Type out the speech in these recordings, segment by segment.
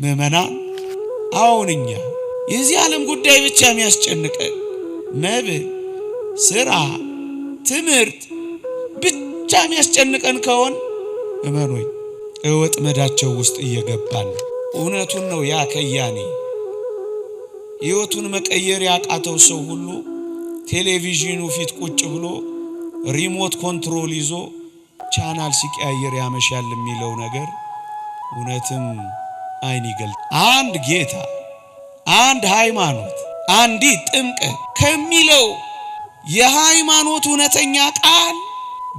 ምዕመናን አሁንኛ የዚህ ዓለም ጉዳይ ብቻ የሚያስጨንቀን መብል፣ ስራ፣ ትምህርት ብቻ የሚያስጨንቀን ከሆነ እመኑኝ ወጥመዳቸው ውስጥ እየገባን። እውነቱን ነው። ያ ከያኔ ሕይወቱን መቀየር ያቃተው ሰው ሁሉ ቴሌቪዥኑ ፊት ቁጭ ብሎ ሪሞት ኮንትሮል ይዞ ቻናል ሲቀያየር ያመሻል የሚለው ነገር እውነትም አይን ይገልጥ። አንድ ጌታ፣ አንድ ሃይማኖት፣ አንዲት ጥምቀት ከሚለው የሃይማኖት እውነተኛ ቃል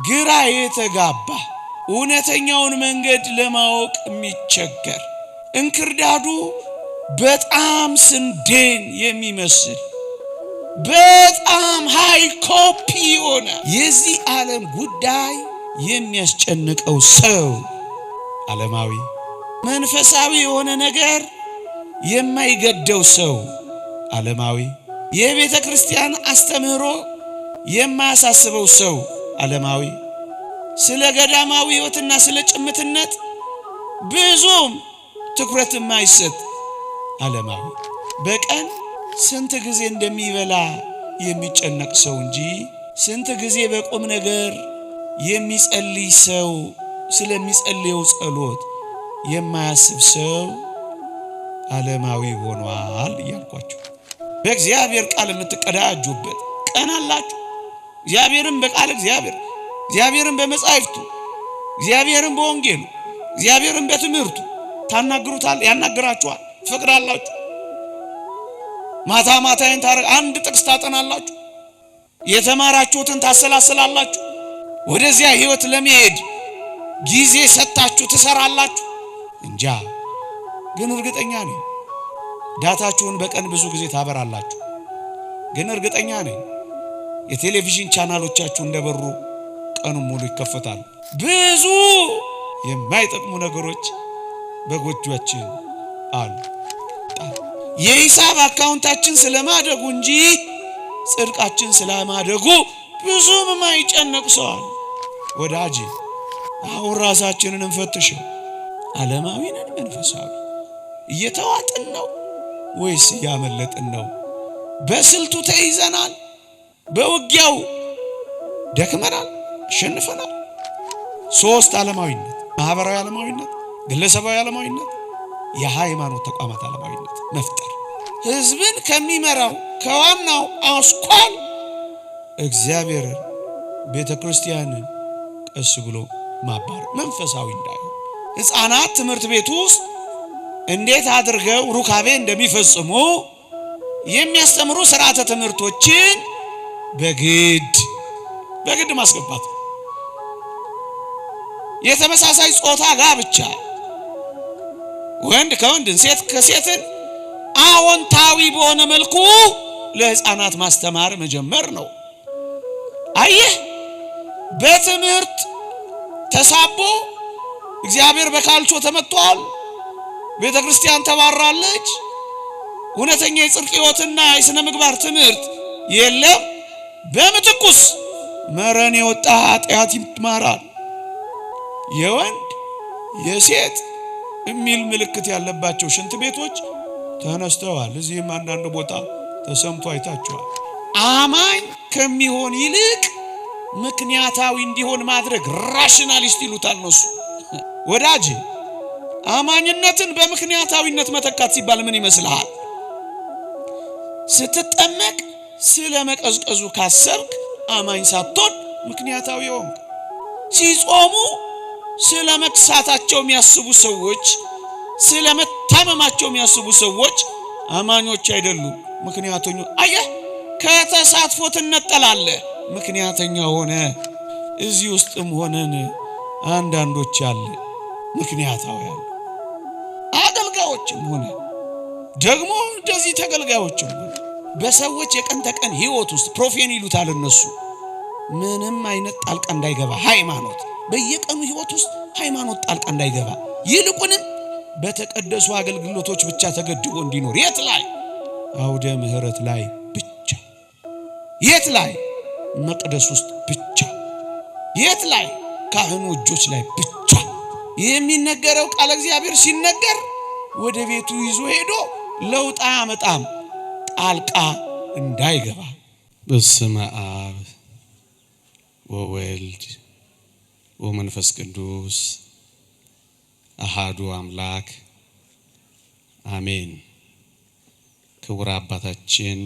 ግራ የተጋባ እውነተኛውን መንገድ ለማወቅ የሚቸገር እንክርዳዱ በጣም ስንዴን የሚመስል በጣም ሃይ ኮፒ ሆነ የዚህ ዓለም ጉዳይ የሚያስጨንቀው ሰው ዓለማዊ መንፈሳዊ የሆነ ነገር የማይገደው ሰው ዓለማዊ የቤተ ክርስቲያን አስተምህሮ የማያሳስበው ሰው ዓለማዊ ስለ ገዳማዊ ሕይወትና ስለ ጭምትነት ብዙም ትኩረት የማይሰጥ ዓለማዊ በቀን ስንት ጊዜ እንደሚበላ የሚጨነቅ ሰው እንጂ ስንት ጊዜ በቁም ነገር የሚጸልይ ሰው ስለሚጸልየው ጸሎት የማያስብ ሰው ዓለማዊ ሆኗል እያልኳችሁ። በእግዚአብሔር ቃል የምትቀዳጁበት ቀን አላችሁ። እግዚአብሔርን በቃል እግዚአብሔርን በመጻሕፍቱ፣ እግዚአብሔርን በወንጌሉ፣ እግዚአብሔርን በትምህርቱ ታናግሩታል፣ ያናግራችኋል፣ ትፈቅዳላችሁ። ማታ ማታን አንድ ጥቅስ ታጠናላችሁ፣ የተማራችሁትን ታሰላስላላችሁ። ወደዚያ ሕይወት ለመሄድ ጊዜ ሰጣችሁ ትሰራላችሁ። እንጃ ግን እርግጠኛ ነኝ ዳታችሁን በቀን ብዙ ጊዜ ታበራላችሁ። ግን እርግጠኛ ነኝ የቴሌቪዥን ቻናሎቻችሁ እንደበሩ ቀኑን ሙሉ ይከፈታሉ። ብዙ የማይጠቅሙ ነገሮች በጎጆአችን አሉ። የሂሳብ አካውንታችን ስለማደጉ እንጂ ጽድቃችን ስለማደጉ ብዙም የማይጨነቅ ሰው አለ። ወዳጅ አሁን ራሳችንን እንፈትሸው። ዓለማዊ ነን? መንፈሳዊ እየተዋጥን ነው ወይስ እያመለጥን ነው? በስልቱ ተይዘናል፣ በውጊያው ደክመናል፣ አሸንፈናል። ሶስት ዓለማዊነት፣ ማህበራዊ ዓለማዊነት፣ ግለሰባዊ ዓለማዊነት፣ የሃይማኖት ተቋማት ዓለማዊነት መፍጠር ህዝብን ከሚመራው ከዋናው አስኳል እግዚአብሔር ቤተክርስቲያንን ቀስ ብሎ ማባር መንፈሳዊ እንዳይሆን ሕፃናት ትምህርት ቤት ውስጥ እንዴት አድርገው ሩካቤ እንደሚፈጽሙ የሚያስተምሩ ስርዓተ ትምህርቶችን በግድ ማስገባት። የተመሳሳይ ጾታ ጋብቻ ወንድ ከወንድን ሴት ከሴትን አዎንታዊ በሆነ መልኩ ለሕፃናት ማስተማር መጀመር ነው። አየህ በትምህርት ተሳቦ እግዚአብሔር በካልቾ ተመቷል። ቤተ ክርስቲያን ተባራለች። እውነተኛ የጽድቅ ሕይወትና የሥነ ምግባር ትምህርት የለም። በምትኩስ መረን የወጣ ኃጢአት ይማራል። የወንድ የሴት የሚል ምልክት ያለባቸው ሽንት ቤቶች ተነስተዋል። እዚህም አንዳንድ ቦታ ተሰምቶ አይታችኋል። አማኝ ከሚሆን ይልቅ ምክንያታዊ እንዲሆን ማድረግ ራሽናሊስት ይሉታል እነሱ። ወዳጅ አማኝነትን በምክንያታዊነት መተካት ሲባል ምን ይመስልሃል? ስትጠመቅ ስለ መቀዝቀዙ ካሰብክ አማኝ ሳትሆን ምክንያታዊ ሆንክ። ሲጾሙ ስለ መክሳታቸው የሚያስቡ ሰዎች፣ ስለ መታመማቸው የሚያስቡ ሰዎች አማኞች አይደሉም፣ ምክንያተኛ። አየህ ከተሳትፎ ትነጠላለህ። ምክንያተኛ ሆነ እዚህ ውስጥም ሆነን አንዳንዶች አለ ምክንያታዊ አለ። አገልጋዮችም ሆነ ደግሞ እንደዚህ ተገልጋዮችም ሆነ በሰዎች የቀን ተቀን ሕይወት ውስጥ ፕሮፌን ይሉታል እነሱ ምንም አይነት ጣልቃ እንዳይገባ ሃይማኖት በየቀኑ ሕይወት ውስጥ ሃይማኖት ጣልቃ እንዳይገባ ይልቁንም በተቀደሱ አገልግሎቶች ብቻ ተገድቦ እንዲኖር። የት ላይ? አውደ ምህረት ላይ ብቻ። የት ላይ? መቅደስ ውስጥ ብቻ። የት ላይ? ካህኑ እጆች ላይ ብቻ። የሚነገረው ቃል እግዚአብሔር ሲነገር ወደ ቤቱ ይዞ ሄዶ ለውጥ አያመጣም፣ ጣልቃ እንዳይገባ። በስመ አብ ወወልድ ወመንፈስ ቅዱስ አሃዱ አምላክ አሜን። ክቡር አባታችን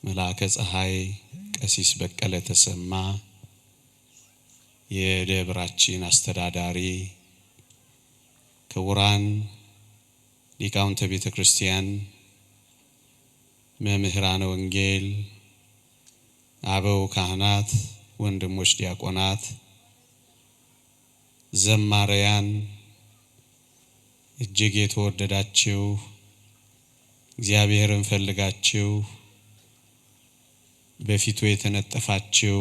መልአከ ፀሐይ ቀሲስ በቀለ ተሰማ የደብራችን አስተዳዳሪ፣ ክቡራን ሊቃውንተ ቤተ ክርስቲያን፣ መምህራነ ወንጌል፣ አበው ካህናት፣ ወንድሞች ዲያቆናት፣ ዘማሪያን፣ እጅግ የተወደዳችሁ እግዚአብሔርን ፈልጋችሁ በፊቱ የተነጠፋችሁ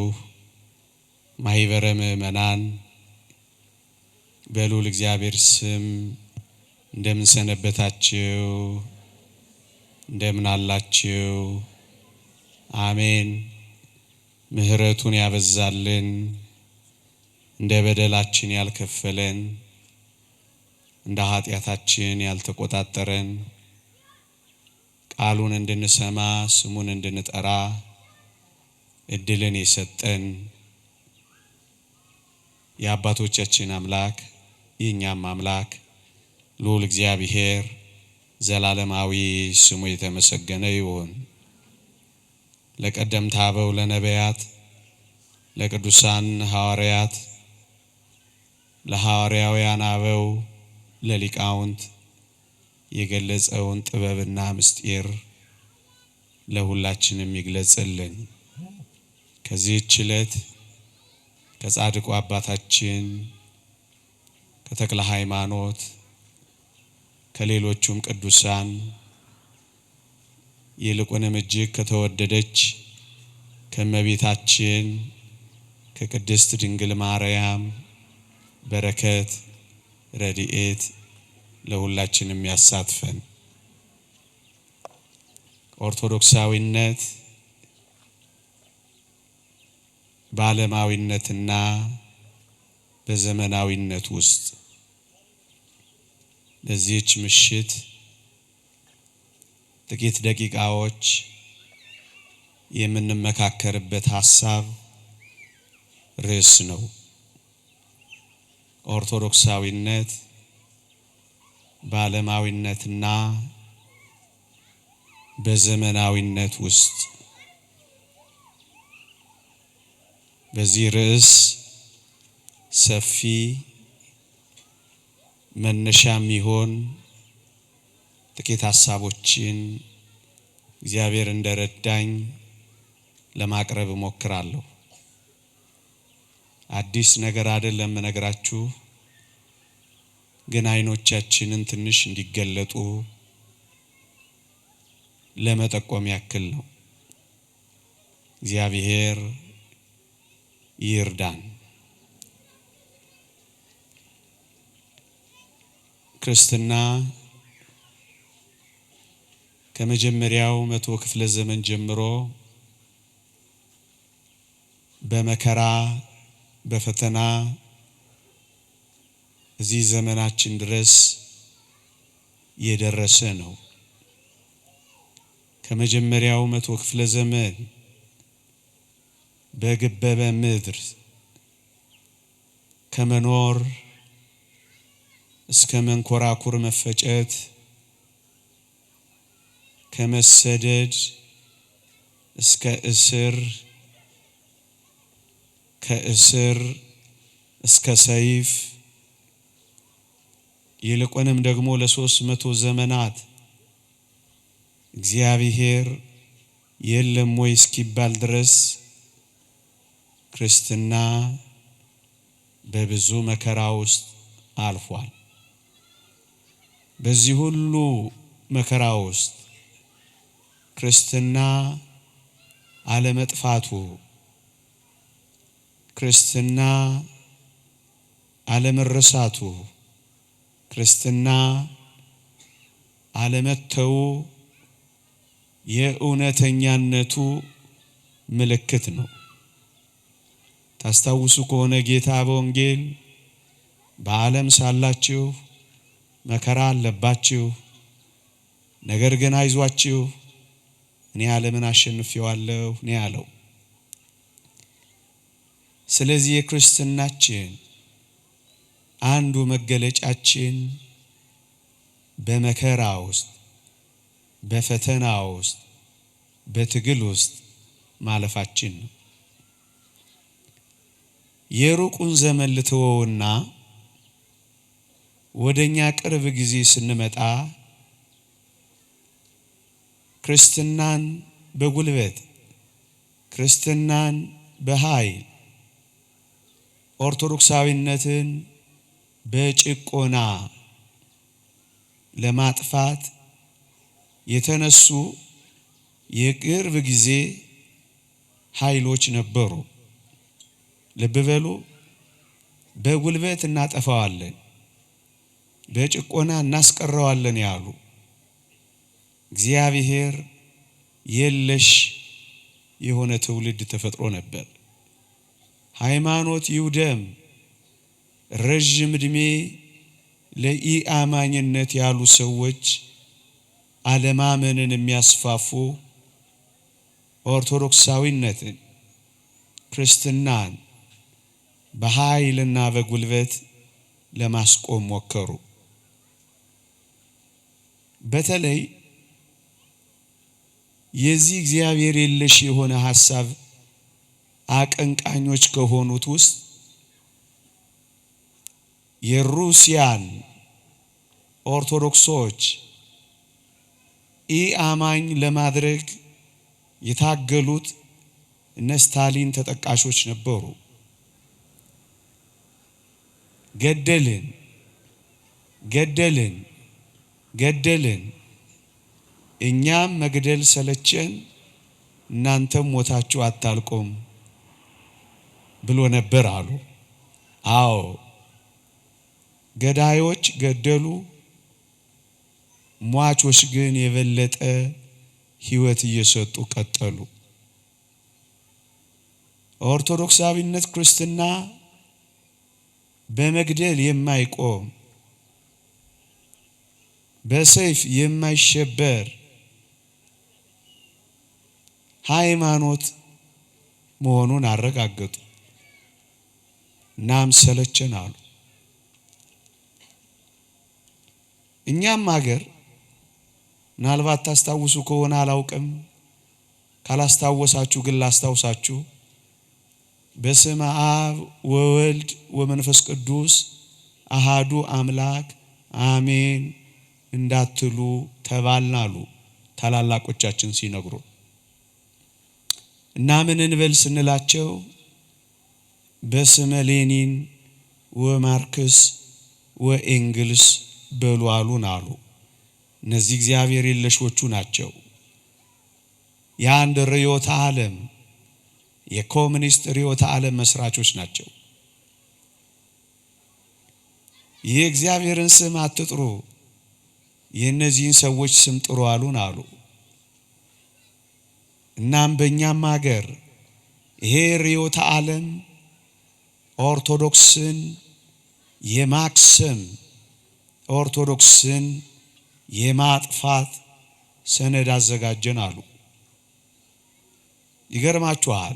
ማህበረ ምእመናን በልዑል እግዚአብሔር ስም እንደምን ሰነበታችሁ? እንደምን አላችሁ? አሜን። ምህረቱን ያበዛልን፣ እንደ በደላችን ያልከፈለን፣ እንደ ኃጢአታችን ያልተቆጣጠረን፣ ቃሉን እንድንሰማ ስሙን እንድንጠራ እድልን የሰጠን የአባቶቻችን አምላክ የኛም አምላክ ልዑል እግዚአብሔር ዘላለማዊ ስሙ የተመሰገነ ይሁን። ለቀደምት አበው ለነቢያት፣ ለቅዱሳን ሐዋርያት፣ ለሐዋርያውያን አበው፣ ለሊቃውንት የገለጸውን ጥበብና ምስጢር ለሁላችንም ይግለጽልን። ከዚህች ዕለት ከጻድቁ አባታችን ከተክለ ሃይማኖት ከሌሎቹም ቅዱሳን ይልቁንም እጅግ ከተወደደች ከእመቤታችን ከቅድስት ድንግል ማርያም በረከት ረድኤት ለሁላችንም ያሳትፈን። ኦርቶዶክሳዊነት በዓለማዊነትና በዘመናዊነት ውስጥ በዚህች ምሽት ጥቂት ደቂቃዎች የምንመካከርበት ሐሳብ ርዕስ ነው። ኦርቶዶክሳዊነት በዓለማዊነትና በዘመናዊነት ውስጥ። በዚህ ርዕስ ሰፊ መነሻ የሚሆን ጥቂት ሐሳቦችን እግዚአብሔር እንደረዳኝ ለማቅረብ እሞክራለሁ። አዲስ ነገር አይደለም እነግራችሁ፣ ግን አይኖቻችንን ትንሽ እንዲገለጡ ለመጠቆም ያክል ነው። እግዚአብሔር ይርዳን። ክርስትና ከመጀመሪያው 100 ክፍለ ዘመን ጀምሮ በመከራ በፈተና እዚህ ዘመናችን ድረስ የደረሰ ነው። ከመጀመሪያው 100 ክፍለ ዘመን በገበበ ምድር ከመኖር እስከ መንኮራኩር መፈጨት፣ ከመሰደድ እስከ እስር፣ ከእስር እስከ ሰይፍ፣ ይልቁንም ደግሞ ለ300 ዘመናት እግዚአብሔር የለም ወይ እስኪባል ድረስ ክርስትና በብዙ መከራ ውስጥ አልፏል። በዚህ ሁሉ መከራ ውስጥ ክርስትና አለመጥፋቱ፣ ክርስትና አለመረሳቱ፣ ክርስትና አለመተው የእውነተኛነቱ ምልክት ነው። ታስታውሱ ከሆነ ጌታ በወንጌል በዓለም ሳላችሁ መከራ አለባችሁ፣ ነገር ግን አይዟችሁ እኔ ዓለምን አሸንፌዋለሁ ነው ያለው። ስለዚህ የክርስትናችን አንዱ መገለጫችን በመከራ ውስጥ፣ በፈተና ውስጥ፣ በትግል ውስጥ ማለፋችን ነው። የሩቁን ዘመን ልተወውና ወደኛ ቅርብ ጊዜ ስንመጣ ክርስትናን በጉልበት፣ ክርስትናን በኃይል፣ ኦርቶዶክሳዊነትን በጭቆና ለማጥፋት የተነሱ የቅርብ ጊዜ ኃይሎች ነበሩ። ልብ በሉ። በጉልበት እናጠፋዋለን፣ በጭቆና እናስቀረዋለን ያሉ እግዚአብሔር የለሽ የሆነ ትውልድ ተፈጥሮ ነበር። ሃይማኖት ይውደም፣ ረጅም ዕድሜ ለኢአማኝነት ያሉ ሰዎች አለማመንን የሚያስፋፉ ኦርቶዶክሳዊነትን፣ ክርስትናን በኃይልና በጉልበት ለማስቆም ሞከሩ። በተለይ የዚህ እግዚአብሔር የለሽ የሆነ ሐሳብ አቀንቃኞች ከሆኑት ውስጥ የሩሲያን ኦርቶዶክሶች ኢአማኝ ለማድረግ የታገሉት እነ ስታሊን ተጠቃሾች ነበሩ። ገደልን ገደልን ገደልን፣ እኛም መግደል ሰለቸን፣ እናንተም ሞታችሁ አታልቁም ብሎ ነበር አሉ። አዎ ገዳዮች ገደሉ፣ ሟቾች ግን የበለጠ ሕይወት እየሰጡ ቀጠሉ። ኦርቶዶክሳዊነት ክርስትና በመግደል የማይቆም በሰይፍ የማይሸበር ሃይማኖት መሆኑን አረጋገጡ። እናም ሰለቸን አሉ። እኛም ሀገር ምናልባት ታስታውሱ ከሆነ አላውቅም፣ ካላስታወሳችሁ ግን ላስታውሳችሁ። በስመ አብ ወወልድ ወመንፈስ ቅዱስ አሃዱ አምላክ አሜን እንዳትሉ ተባልናሉ ታላላቆቻችን ሲነግሩ። እና ምን እንበል ስንላቸው በስመ ሌኒን ወማርክስ ወኤንግልስ በሉ አሉን አሉ። እነዚህ እግዚአብሔር የለሾቹ ናቸው። የአንድ ርዕዮተ ዓለም የኮሙኒስት ርዕዮተ ዓለም መስራቾች ናቸው። የእግዚአብሔርን ስም አትጥሩ፣ የእነዚህን ሰዎች ስም ጥሩ አሉን አሉ። እናም በእኛም ሀገር ይሄ ርዕዮተ ዓለም ኦርቶዶክስን የማክሰም፣ ኦርቶዶክስን የማጥፋት ሰነድ አዘጋጀን አሉ። ይገርማችኋል፣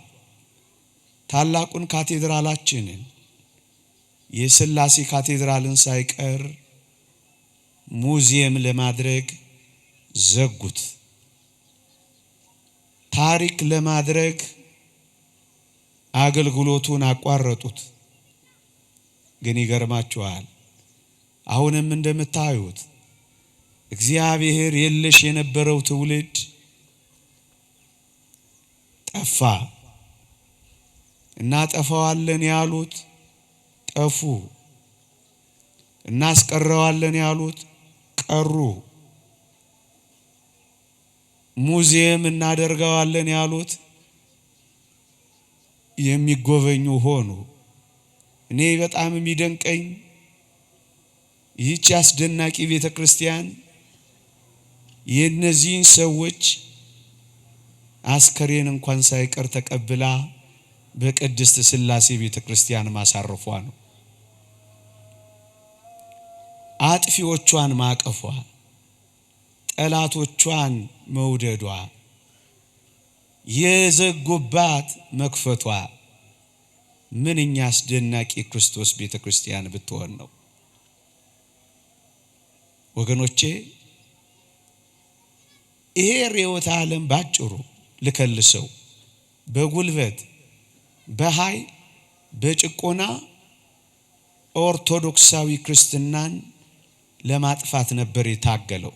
ታላቁን ካቴድራላችንን የሥላሴ ካቴድራልን ሳይቀር ሙዚየም ለማድረግ ዘጉት። ታሪክ ለማድረግ አገልግሎቱን አቋረጡት። ግን ይገርማችኋል፣ አሁንም እንደምታዩት እግዚአብሔር የለሽ የነበረው ትውልድ ጠፋ። እናጠፋዋለን ያሉት ጠፉ፣ እናስቀረዋለን ያሉት ቀሩ፣ ሙዚየም እናደርገዋለን ያሉት የሚጎበኙ ሆኑ። እኔ በጣም የሚደንቀኝ ይህች አስደናቂ ቤተክርስቲያን የእነዚህን ሰዎች አስከሬን እንኳን ሳይቀር ተቀብላ በቅድስት ሥላሴ ቤተክርስቲያን ማሳረፏ ነው። አጥፊዎቿን ማቀፏ፣ ጠላቶቿን መውደዷ፣ የዘጉባት መክፈቷ ምንኛ አስደናቂ ክርስቶስ ቤተክርስቲያን ብትሆን ነው። ወገኖቼ ይሄ ርዕዮተ ዓለም ባጭሩ ልከልሰው በጉልበት በኃይል በጭቆና ኦርቶዶክሳዊ ክርስትናን ለማጥፋት ነበር የታገለው።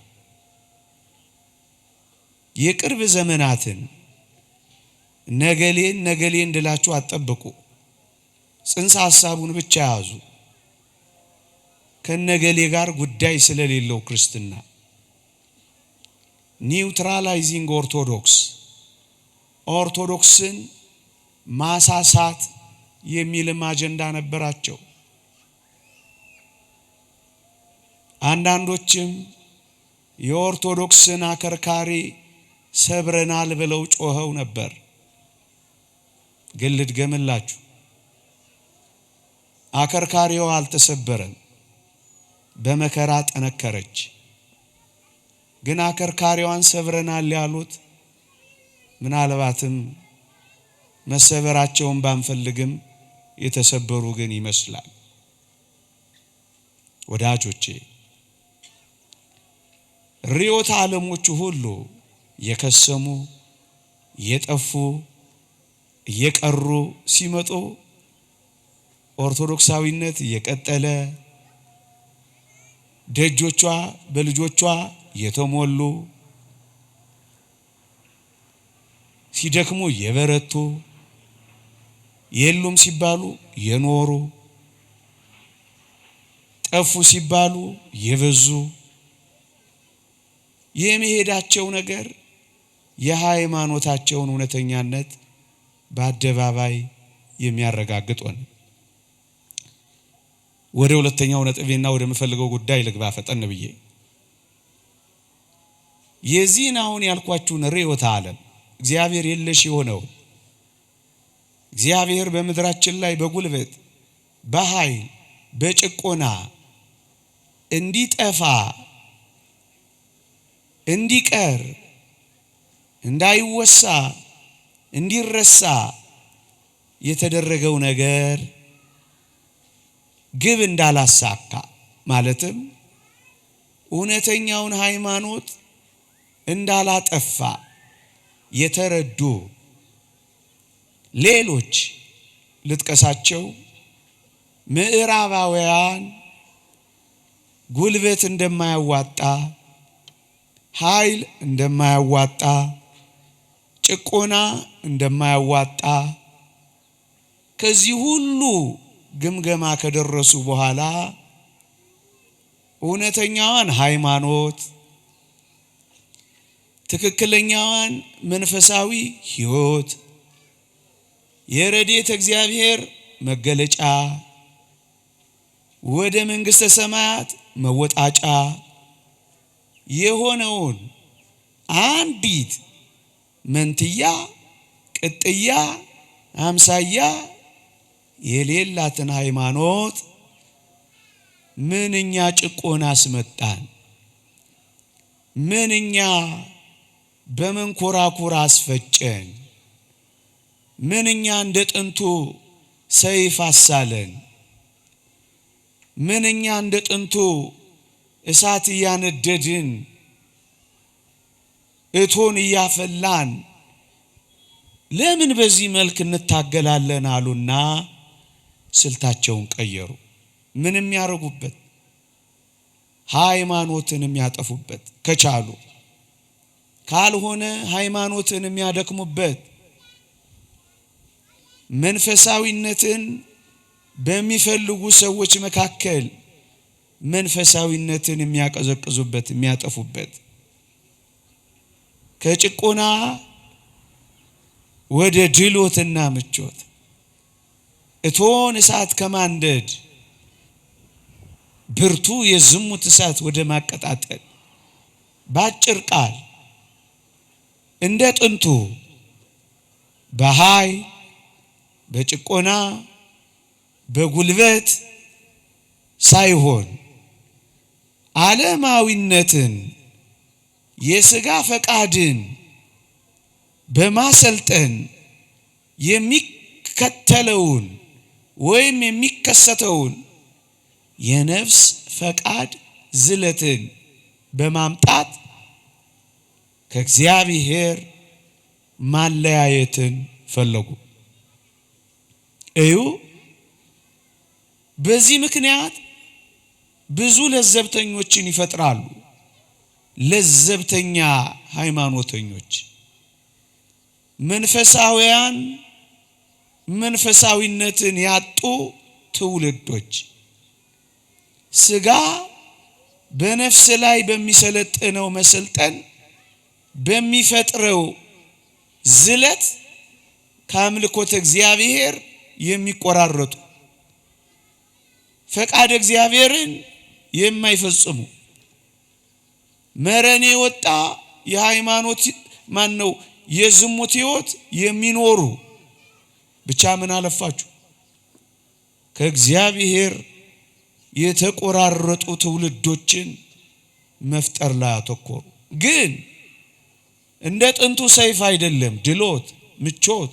የቅርብ ዘመናትን ነገሌን እንድላችሁ አትጠብቁ። ጽንሰ ሐሳቡን ብቻ ያዙ። ከነገሌ ጋር ጉዳይ ስለሌለው ክርስትና ኒውትራላይዚንግ ኦርቶዶክስን ማሳሳት የሚልም አጀንዳ ነበራቸው። አንዳንዶችም የኦርቶዶክስን አከርካሪ ሰብረናል ብለው ጮኸው ነበር። ግን ልድገምላችሁ፣ አከርካሪው አልተሰበረም፣ በመከራ ጠነከረች። ግን አከርካሪዋን ሰብረናል ያሉት ምናልባትም መሰበራቸውን ባንፈልግም የተሰበሩ ግን ይመስላል። ወዳጆቼ ርዕዮተ ዓለሞቹ ሁሉ የከሰሙ የጠፉ እየቀሩ ሲመጡ ኦርቶዶክሳዊነት እየቀጠለ ደጆቿ በልጆቿ የተሞሉ ሲደክሙ የበረቱ የሉም ሲባሉ የኖሩ ጠፉ ሲባሉ የበዙ የሚሄዳቸው ነገር የሃይማኖታቸውን እውነተኛነት በአደባባይ የሚያረጋግጡን። ወደ ሁለተኛው ነጥቤና ወደ መፈልገው ጉዳይ ልግባ ፈጠን ብዬ። የዚህን አሁን ያልኳችሁን ርዕዮተ ዓለም እግዚአብሔር የለሽ የሆነው እግዚአብሔር በምድራችን ላይ በጉልበት በኃይል በጭቆና እንዲጠፋ እንዲቀር እንዳይወሳ እንዲረሳ የተደረገው ነገር ግብ እንዳላሳካ ማለትም እውነተኛውን ሃይማኖት እንዳላጠፋ የተረዱ ሌሎች ልጥቀሳቸው። ምዕራባውያን ጉልበት እንደማያዋጣ፣ ኃይል እንደማያዋጣ፣ ጭቆና እንደማያዋጣ ከዚህ ሁሉ ግምገማ ከደረሱ በኋላ እውነተኛዋን ሃይማኖት፣ ትክክለኛዋን መንፈሳዊ ሕይወት፣ የረድኤተ እግዚአብሔር መገለጫ፣ ወደ መንግሥተ ሰማያት መወጣጫ የሆነውን አንዲት መንትያ ቅጥያ አምሳያ የሌላትን ሃይማኖት ምንኛ ጭቆና አስመጣን፣ ምንኛ በመንኮራኩር አስፈጨን፣ ምንኛ እንደ ጥንቱ ሰይፍ አሳለን፣ ምንኛ እንደ ጥንቱ እሳት እያነደድን እቶን እያፈላን ለምን በዚህ መልክ እንታገላለን አሉና ስልታቸውን ቀየሩ። ምንም ያረጉበት ሃይማኖትን የሚያጠፉበት ከቻሉ፣ ካልሆነ ሃይማኖትን የሚያደክሙበት፣ መንፈሳዊነትን በሚፈልጉ ሰዎች መካከል መንፈሳዊነትን የሚያቀዘቅዙበት የሚያጠፉበት፣ ከጭቆና ወደ ድሎትና ምቾት እቶን እሳት ከማንደድ ብርቱ የዝሙት እሳት ወደ ማቀጣጠል ባጭር ቃል እንደ ጥንቱ በኃይል በጭቆና በጉልበት ሳይሆን ዓለማዊነትን የሥጋ ፈቃድን በማሰልጠን የሚከተለውን ወይም የሚከሰተውን የነፍስ ፈቃድ ዝለትን በማምጣት ከእግዚአብሔር ማለያየትን ፈለጉ። እዩ፣ በዚህ ምክንያት ብዙ ለዘብተኞችን ይፈጥራሉ። ለዘብተኛ ሃይማኖተኞች፣ መንፈሳውያን መንፈሳዊነትን ያጡ ትውልዶች ሥጋ በነፍስ ላይ በሚሰለጥነው መሰልጠን በሚፈጥረው ዝለት ከአምልኮተ እግዚአብሔር የሚቆራረጡ ፈቃድ እግዚአብሔርን የማይፈጽሙ መረኔ ወጣ የሃይማኖት ማነው የዝሙት ሕይወት የሚኖሩ ብቻ ምን አለፋችሁ ከእግዚአብሔር የተቆራረጡ ትውልዶችን መፍጠር ላይ አተኮሩ። ግን እንደ ጥንቱ ሰይፍ አይደለም ድሎት ምቾት፣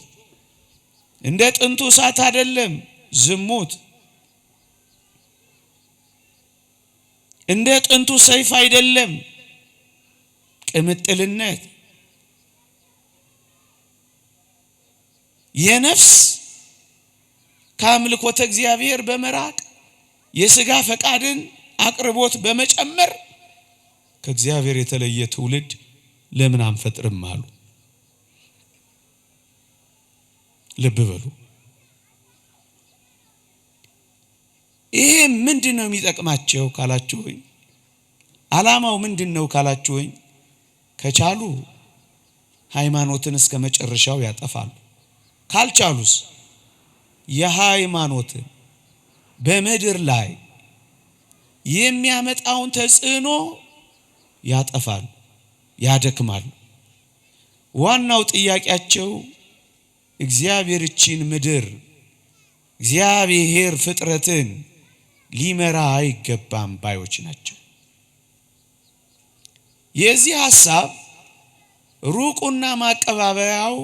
እንደ ጥንቱ እሳት አይደለም ዝሙት፣ እንደ ጥንቱ ሰይፍ አይደለም ቅምጥልነት። የነፍስ ከአምልኮተ እግዚአብሔር በመራቅ የሥጋ ፈቃድን አቅርቦት በመጨመር ከእግዚአብሔር የተለየ ትውልድ ለምን አንፈጥርም አሉ። ልብ በሉ። ይሄ ምንድነው የሚጠቅማቸው ካላችሁኝ፣ ዓላማው ምንድነው ካላችሁኝ፣ ከቻሉ ሃይማኖትን እስከ መጨረሻው ያጠፋሉ። ካልቻሉስ የሃይማኖትን በምድር ላይ የሚያመጣውን ተጽዕኖ ያጠፋሉ፣ ያደክማሉ። ዋናው ጥያቄያቸው እግዚአብሔር እቺን ምድር እግዚአብሔር ፍጥረትን ሊመራ አይገባም ባዮች ናቸው። የዚህ ሐሳብ ሩቁና ማቀባበያው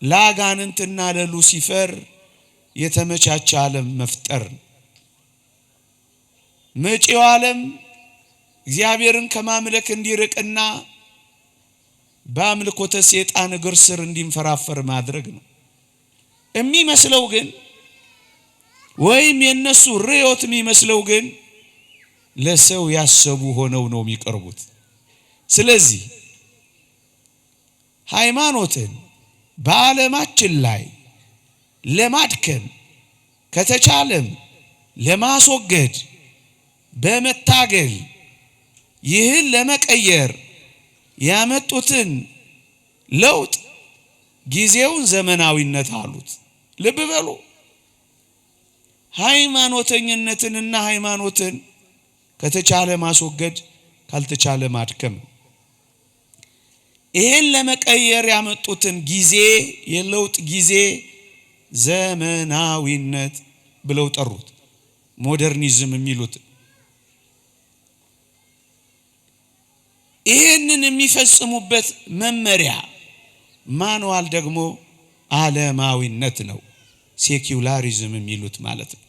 ለአጋንንትና ለሉሲፈር የተመቻቸ ዓለም መፍጠር። መጪው ዓለም እግዚአብሔርን ከማምለክ እንዲርቅና በአምልኮተ ሰይጣን እግር ስር እንዲንፈራፈር ማድረግ ነው የሚመስለው። ግን ወይም የነሱ ርዕዮት የሚመስለው ግን ለሰው ያሰቡ ሆነው ነው የሚቀርቡት። ስለዚህ ሃይማኖትን በዓለማችን ላይ ለማድከም ከተቻለም ለማስወገድ በመታገል ይህን ለመቀየር ያመጡትን ለውጥ ጊዜውን ዘመናዊነት አሉት። ልብ በሉ። ሃይማኖተኝነትንና ሃይማኖትን ከተቻለ ማስወገድ ካልተቻለ ማድከም። ይህን ለመቀየር ያመጡትን ጊዜ የለውጥ ጊዜ ዘመናዊነት ብለው ጠሩት። ሞደርኒዝም የሚሉት። ይህንን የሚፈጽሙበት መመሪያ ማንዋል ደግሞ ዓለማዊነት ነው። ሴኩላሪዝም የሚሉት ማለት ነው።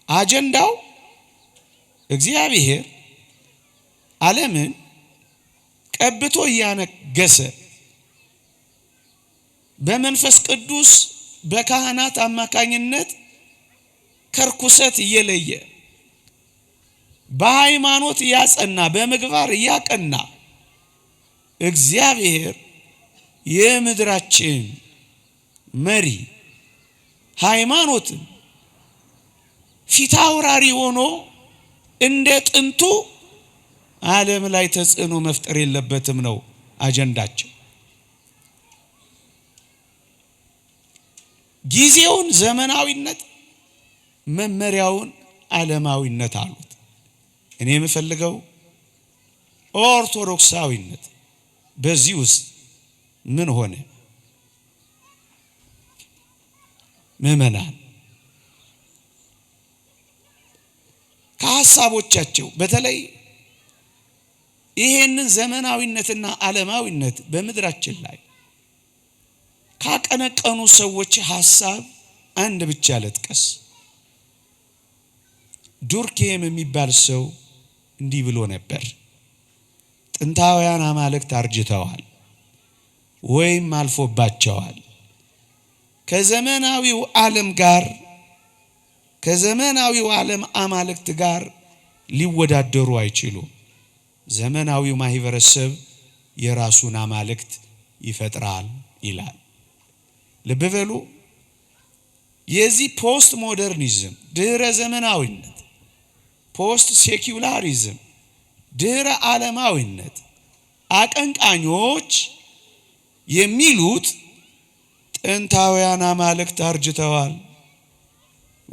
አጀንዳው እግዚአብሔር ዓለምን ቀብቶ እያነገሰ በመንፈስ ቅዱስ በካህናት አማካኝነት ከርኩሰት እየለየ በሃይማኖት ያጸና በምግባር ያቀና እግዚአብሔር የምድራችን መሪ ሃይማኖትን ፊታውራሪ ሆኖ እንደ ጥንቱ ዓለም ላይ ተጽዕኖ መፍጠር የለበትም ነው አጀንዳቸው። ጊዜውን ዘመናዊነት መመሪያውን ዓለማዊነት አሉት። እኔ የምፈልገው ኦርቶዶክሳዊነት በዚህ ውስጥ ምን ሆነ? ምእመናን ከሐሳቦቻቸው በተለይ ይሄንን ዘመናዊነትና ዓለማዊነት በምድራችን ላይ ካቀነቀኑ ሰዎች ሐሳብ አንድ ብቻ ልጥቀስ። ዱርኬም የሚባል ሰው እንዲህ ብሎ ነበር። ጥንታውያን አማልክት አርጅተዋል ወይም አልፎባቸዋል። ከዘመናዊው ዓለም አማልክት ጋር ሊወዳደሩ አይችሉም። ዘመናዊው ማህበረሰብ የራሱን አማልክት ይፈጥራል ይላል። ልብ በሉ። የዚህ ፖስት ሞደርኒዝም ድህረ ዘመናዊነት፣ ፖስት ሴኩላሪዝም ድህረ ዓለማዊነት አቀንቃኞች የሚሉት ጥንታውያን አማልክት አርጅተዋል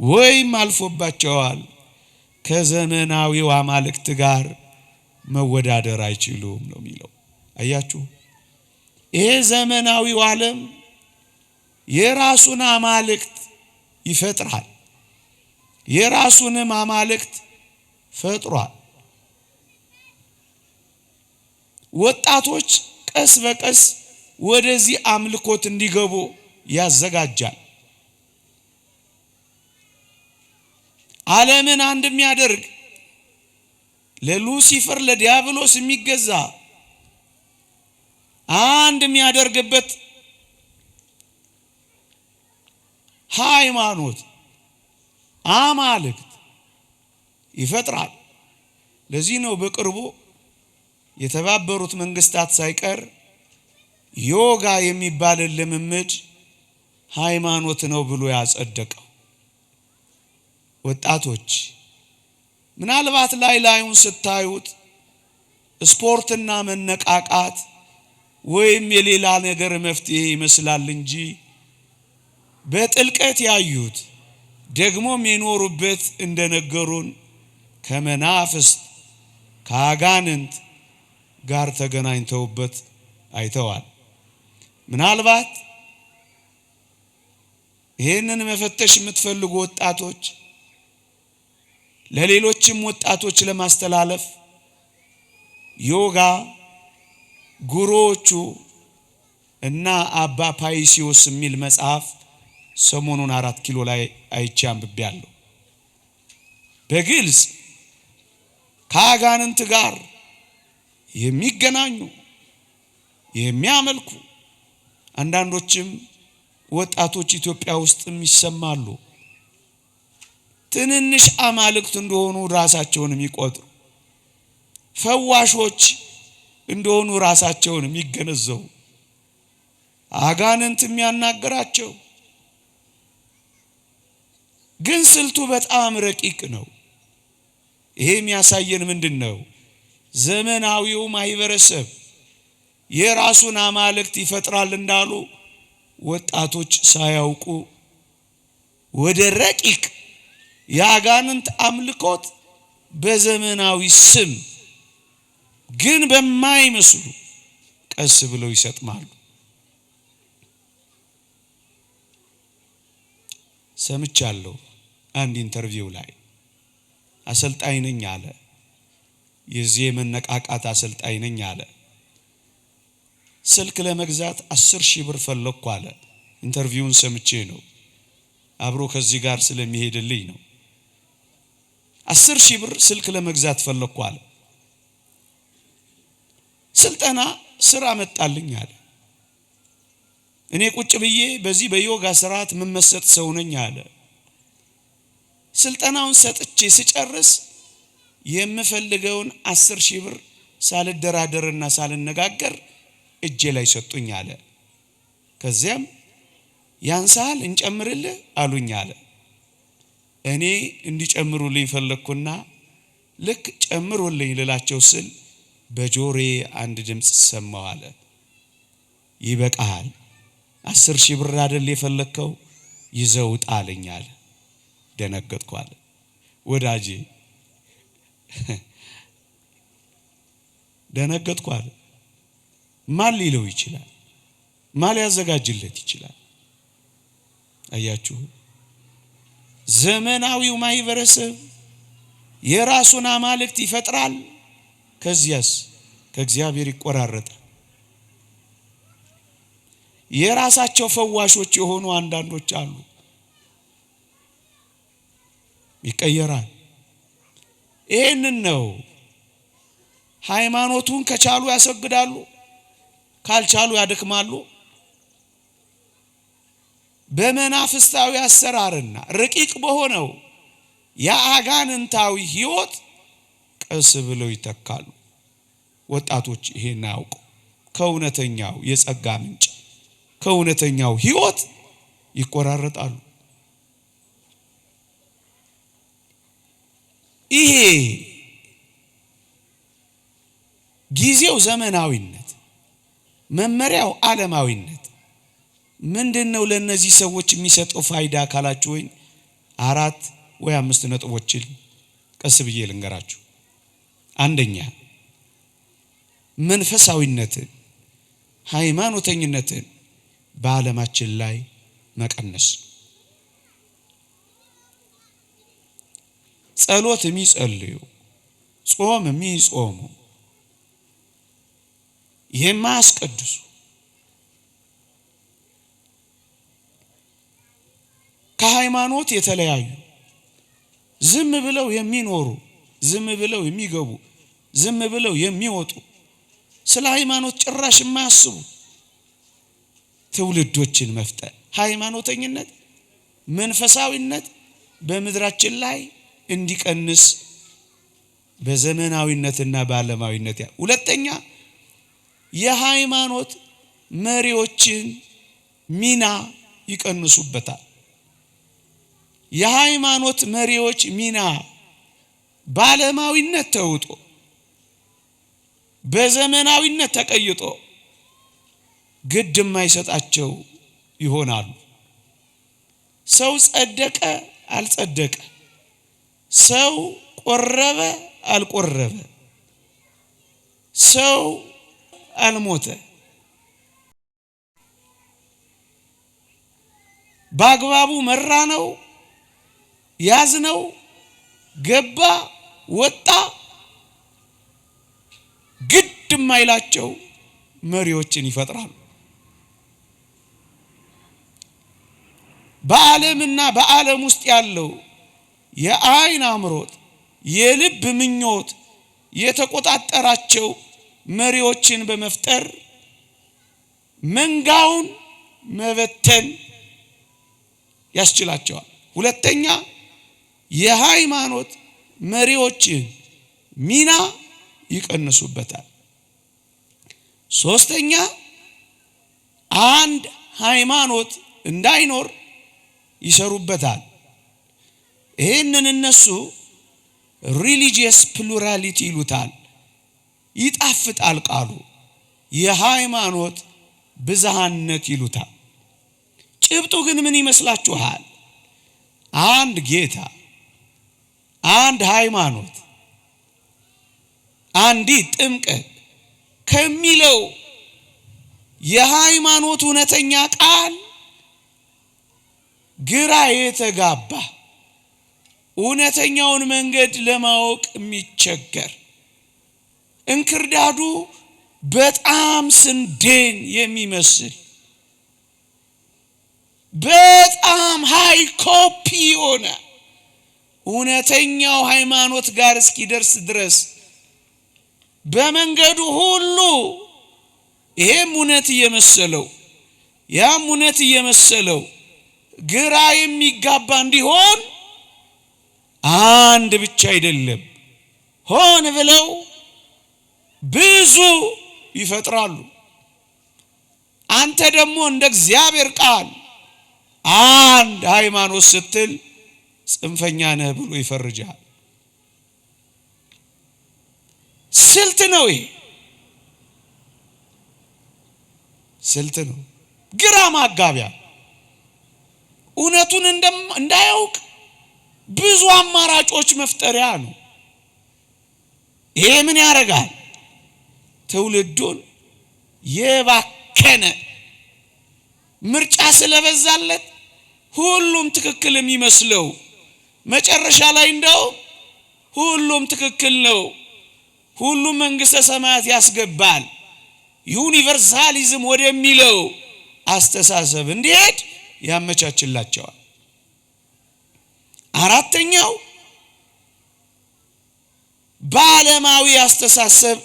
ወይም አልፎባቸዋል፣ ከዘመናዊው አማልክት ጋር መወዳደር አይችሉም ነው የሚለው። አያችሁ፣ ይሄ ዘመናዊው ዓለም የራሱን አማልክት ይፈጥራል፣ የራሱንም አማልክት ፈጥሯል። ወጣቶች ቀስ በቀስ ወደዚህ አምልኮት እንዲገቡ ያዘጋጃል። ዓለምን አንድ የሚያደርግ ለሉሲፈር ለዲያብሎስ የሚገዛ አንድ የሚያደርግበት ሃይማኖት አማልክት ይፈጥራል። ለዚህ ነው በቅርቡ የተባበሩት መንግስታት ሳይቀር ዮጋ የሚባል ልምምድ ሃይማኖት ነው ብሎ ያጸደቀው። ወጣቶች ምናልባት ላዩን ስታዩት ስፖርትና መነቃቃት ወይም የሌላ ነገር መፍትሄ ይመስላል እንጂ በጥልቀት ያዩት ደግሞም የኖሩበት እንደነገሩን ከመናፍስት ከአጋንንት ጋር ተገናኝተውበት አይተዋል። ምናልባት ይህንን መፈተሽ የምትፈልጉ ወጣቶች ለሌሎችም ወጣቶች ለማስተላለፍ ዮጋ ጉሮዎቹ እና አባ ፓይሲዮስ የሚል መጽሐፍ ሰሞኑን 4 ኪሎ ላይ አይቼ አንብቤያለሁ። በግልጽ ከአጋንንት ጋር የሚገናኙ የሚያመልኩ አንዳንዶችም ወጣቶች ኢትዮጵያ ውስጥም ይሰማሉ። ትንንሽ አማልክት እንደሆኑ ራሳቸውን የሚቆጥሩ ፈዋሾች እንደሆኑ ራሳቸውን የሚገነዘቡ አጋንንት የሚያናገራቸው ግን ስልቱ በጣም ረቂቅ ነው። ይሄ የሚያሳየን ምንድነው? ዘመናዊው ማህበረሰብ የራሱን አማልክት ይፈጥራል እንዳሉ ወጣቶች ሳያውቁ ወደ ረቂቅ የአጋንንት አምልኮት በዘመናዊ ስም ግን በማይመስሉ ቀስ ብለው ይሰጥማሉ። ሰምቻለሁ። አንድ ኢንተርቪው ላይ አሰልጣኝ ነኝ አለ። የዚህ መነቃቃት አሰልጣኝ ነኝ አለ። ስልክ ለመግዛት 10,000 ብር ፈለኩ አለ። ኢንተርቪውን ሰምቼ ነው፣ አብሮ ከዚህ ጋር ስለሚሄድልኝ ነው። 10,000 ብር ስልክ ለመግዛት ፈለኩ አለ። ስልጠና ስራ መጣልኝ አለ። እኔ ቁጭ ብዬ በዚህ በዮጋ ስርዓት መመሰጥ ሰው ነኝ አለ። ስልጠናውን ሰጥቼ ስጨርስ የምፈልገውን 10,000 ብር ሳልደራደርና ሳልነጋገር እጄ ላይ ሰጡኝ አለ። ከዚያም ያንሳል እንጨምርልህ አሉኝ አለ። እኔ እንዲጨምሩልኝ ፈለኩና ልክ ጨምሩልኝ ልላቸው ስል በጆሮዬ አንድ ድምጽ ሰማሁ አለ። ይበቃል፣ 10,000 ብር አይደል የፈለከው፣ ይዘው ጣልኝ አለ። ደነገጥኩ አለ። ወዳጄ ደነገጥኩ አለ። ማን ሊለው ይችላል? ማን ሊያዘጋጅለት ይችላል? አያችሁ፣ ዘመናዊው ማህበረሰብ የራሱን አማልክት ይፈጥራል። ከዚያስ ከእግዚአብሔር ይቆራረጣል። የራሳቸው ፈዋሾች የሆኑ አንዳንዶች አሉ፣ ይቀየራል። ይሄንን ነው ሃይማኖቱን ከቻሉ ያሰግዳሉ፣ ካልቻሉ ያደክማሉ። በመናፍስታዊ አሰራርና ረቂቅ በሆነው የአጋንንታዊ ሕይወት ቀስ ብለው ይተካሉ። ወጣቶች ይሄን ያውቁ። ከእውነተኛው የጸጋ ምንጭ ከእውነተኛው ሕይወት ይቆራረጣሉ። ይሄ ጊዜው ዘመናዊነት፣ መመሪያው ዓለማዊነት ምንድነው? ለነዚህ ሰዎች የሚሰጠው ፋይዳ ካላችሁ ወይ 4 ወይ 5 ነጥቦችን ቀስ ብዬ ልንገራችሁ። አንደኛ መንፈሳዊነትን፣ ሃይማኖተኝነትን በዓለማችን ላይ መቀነስ። ጸሎት የሚጸልዩ፣ ጾም የሚጾሙ፣ የማያስቀድሱ፣ ከሃይማኖት የተለያዩ፣ ዝም ብለው የሚኖሩ፣ ዝም ብለው የሚገቡ፣ ዝም ብለው የሚወጡ፣ ስለ ሃይማኖት ጭራሽ የማያስቡ ትውልዶችን መፍጠር። ሃይማኖተኝነት፣ መንፈሳዊነት በምድራችን ላይ እንዲቀንስ በዘመናዊነትና በዓለማዊነት። ሁለተኛ የሃይማኖት መሪዎችን ሚና ይቀንሱበታል። የሃይማኖት መሪዎች ሚና በዓለማዊነት ተውጦ በዘመናዊነት ተቀይጦ ግድ የማይሰጣቸው ይሆናሉ። ሰው ጸደቀ አልጸደቀ፣ ሰው ቆረበ አልቆረበ፣ ሰው አልሞተ፣ በአግባቡ መራ ነው ያዝ ነው ገባ ወጣ፣ ግድ የማይላቸው መሪዎችን ይፈጥራሉ። በዓለምና በዓለም ውስጥ ያለው የአይን አምሮት፣ የልብ ምኞት የተቆጣጠራቸው መሪዎችን በመፍጠር መንጋውን መበተን ያስችላቸዋል። ሁለተኛ የሃይማኖት መሪዎችን ሚና ይቀንሱበታል። ሶስተኛ አንድ ሃይማኖት እንዳይኖር ይሰሩበታል። ይሄንን እነሱ ሪሊጂየስ ፕሉራሊቲ ይሉታል። ይጣፍጣል ቃሉ። የሃይማኖት ብዝሃነት ይሉታል። ጭብጡ ግን ምን ይመስላችኋል? አንድ ጌታ፣ አንድ ሃይማኖት፣ አንዲት ጥምቀት ከሚለው የሃይማኖት እውነተኛ ቃል ግራ የተጋባ፣ እውነተኛውን መንገድ ለማወቅ የሚቸገር፣ እንክርዳዱ በጣም ስንዴን የሚመስል በጣም ሃይ ኮፒ ሆነ እውነተኛው ሃይማኖት ጋር እስኪደርስ ድረስ በመንገዱ ሁሉ ይሄም እውነት እየመሰለው ያም እውነት እየመሰለው ግራ የሚጋባ እንዲሆን አንድ ብቻ አይደለም ሆን ብለው ብዙ ይፈጥራሉ። አንተ ደግሞ እንደ እግዚአብሔር ቃል አንድ ሃይማኖት ስትል ጽንፈኛ ነህ ብሎ ይፈርጃል። ስልት ነው፣ ይሄ ስልት ነው። ግራ ማጋቢያ፣ እውነቱን እንዳያውቅ ብዙ አማራጮች መፍጠሪያ ነው። ይሄ ምን ያደርጋል? ትውልዱን የባከነ ምርጫ ስለበዛለት ሁሉም ትክክል የሚመስለው መጨረሻ ላይ እንደው ሁሉም ትክክል ነው፣ ሁሉም መንግስተ ሰማያት ያስገባል፣ ዩኒቨርሳሊዝም ወደሚለው አስተሳሰብ እንዲሄድ ያመቻችላቸዋል። አራተኛው በዓለማዊ አስተሳሰብ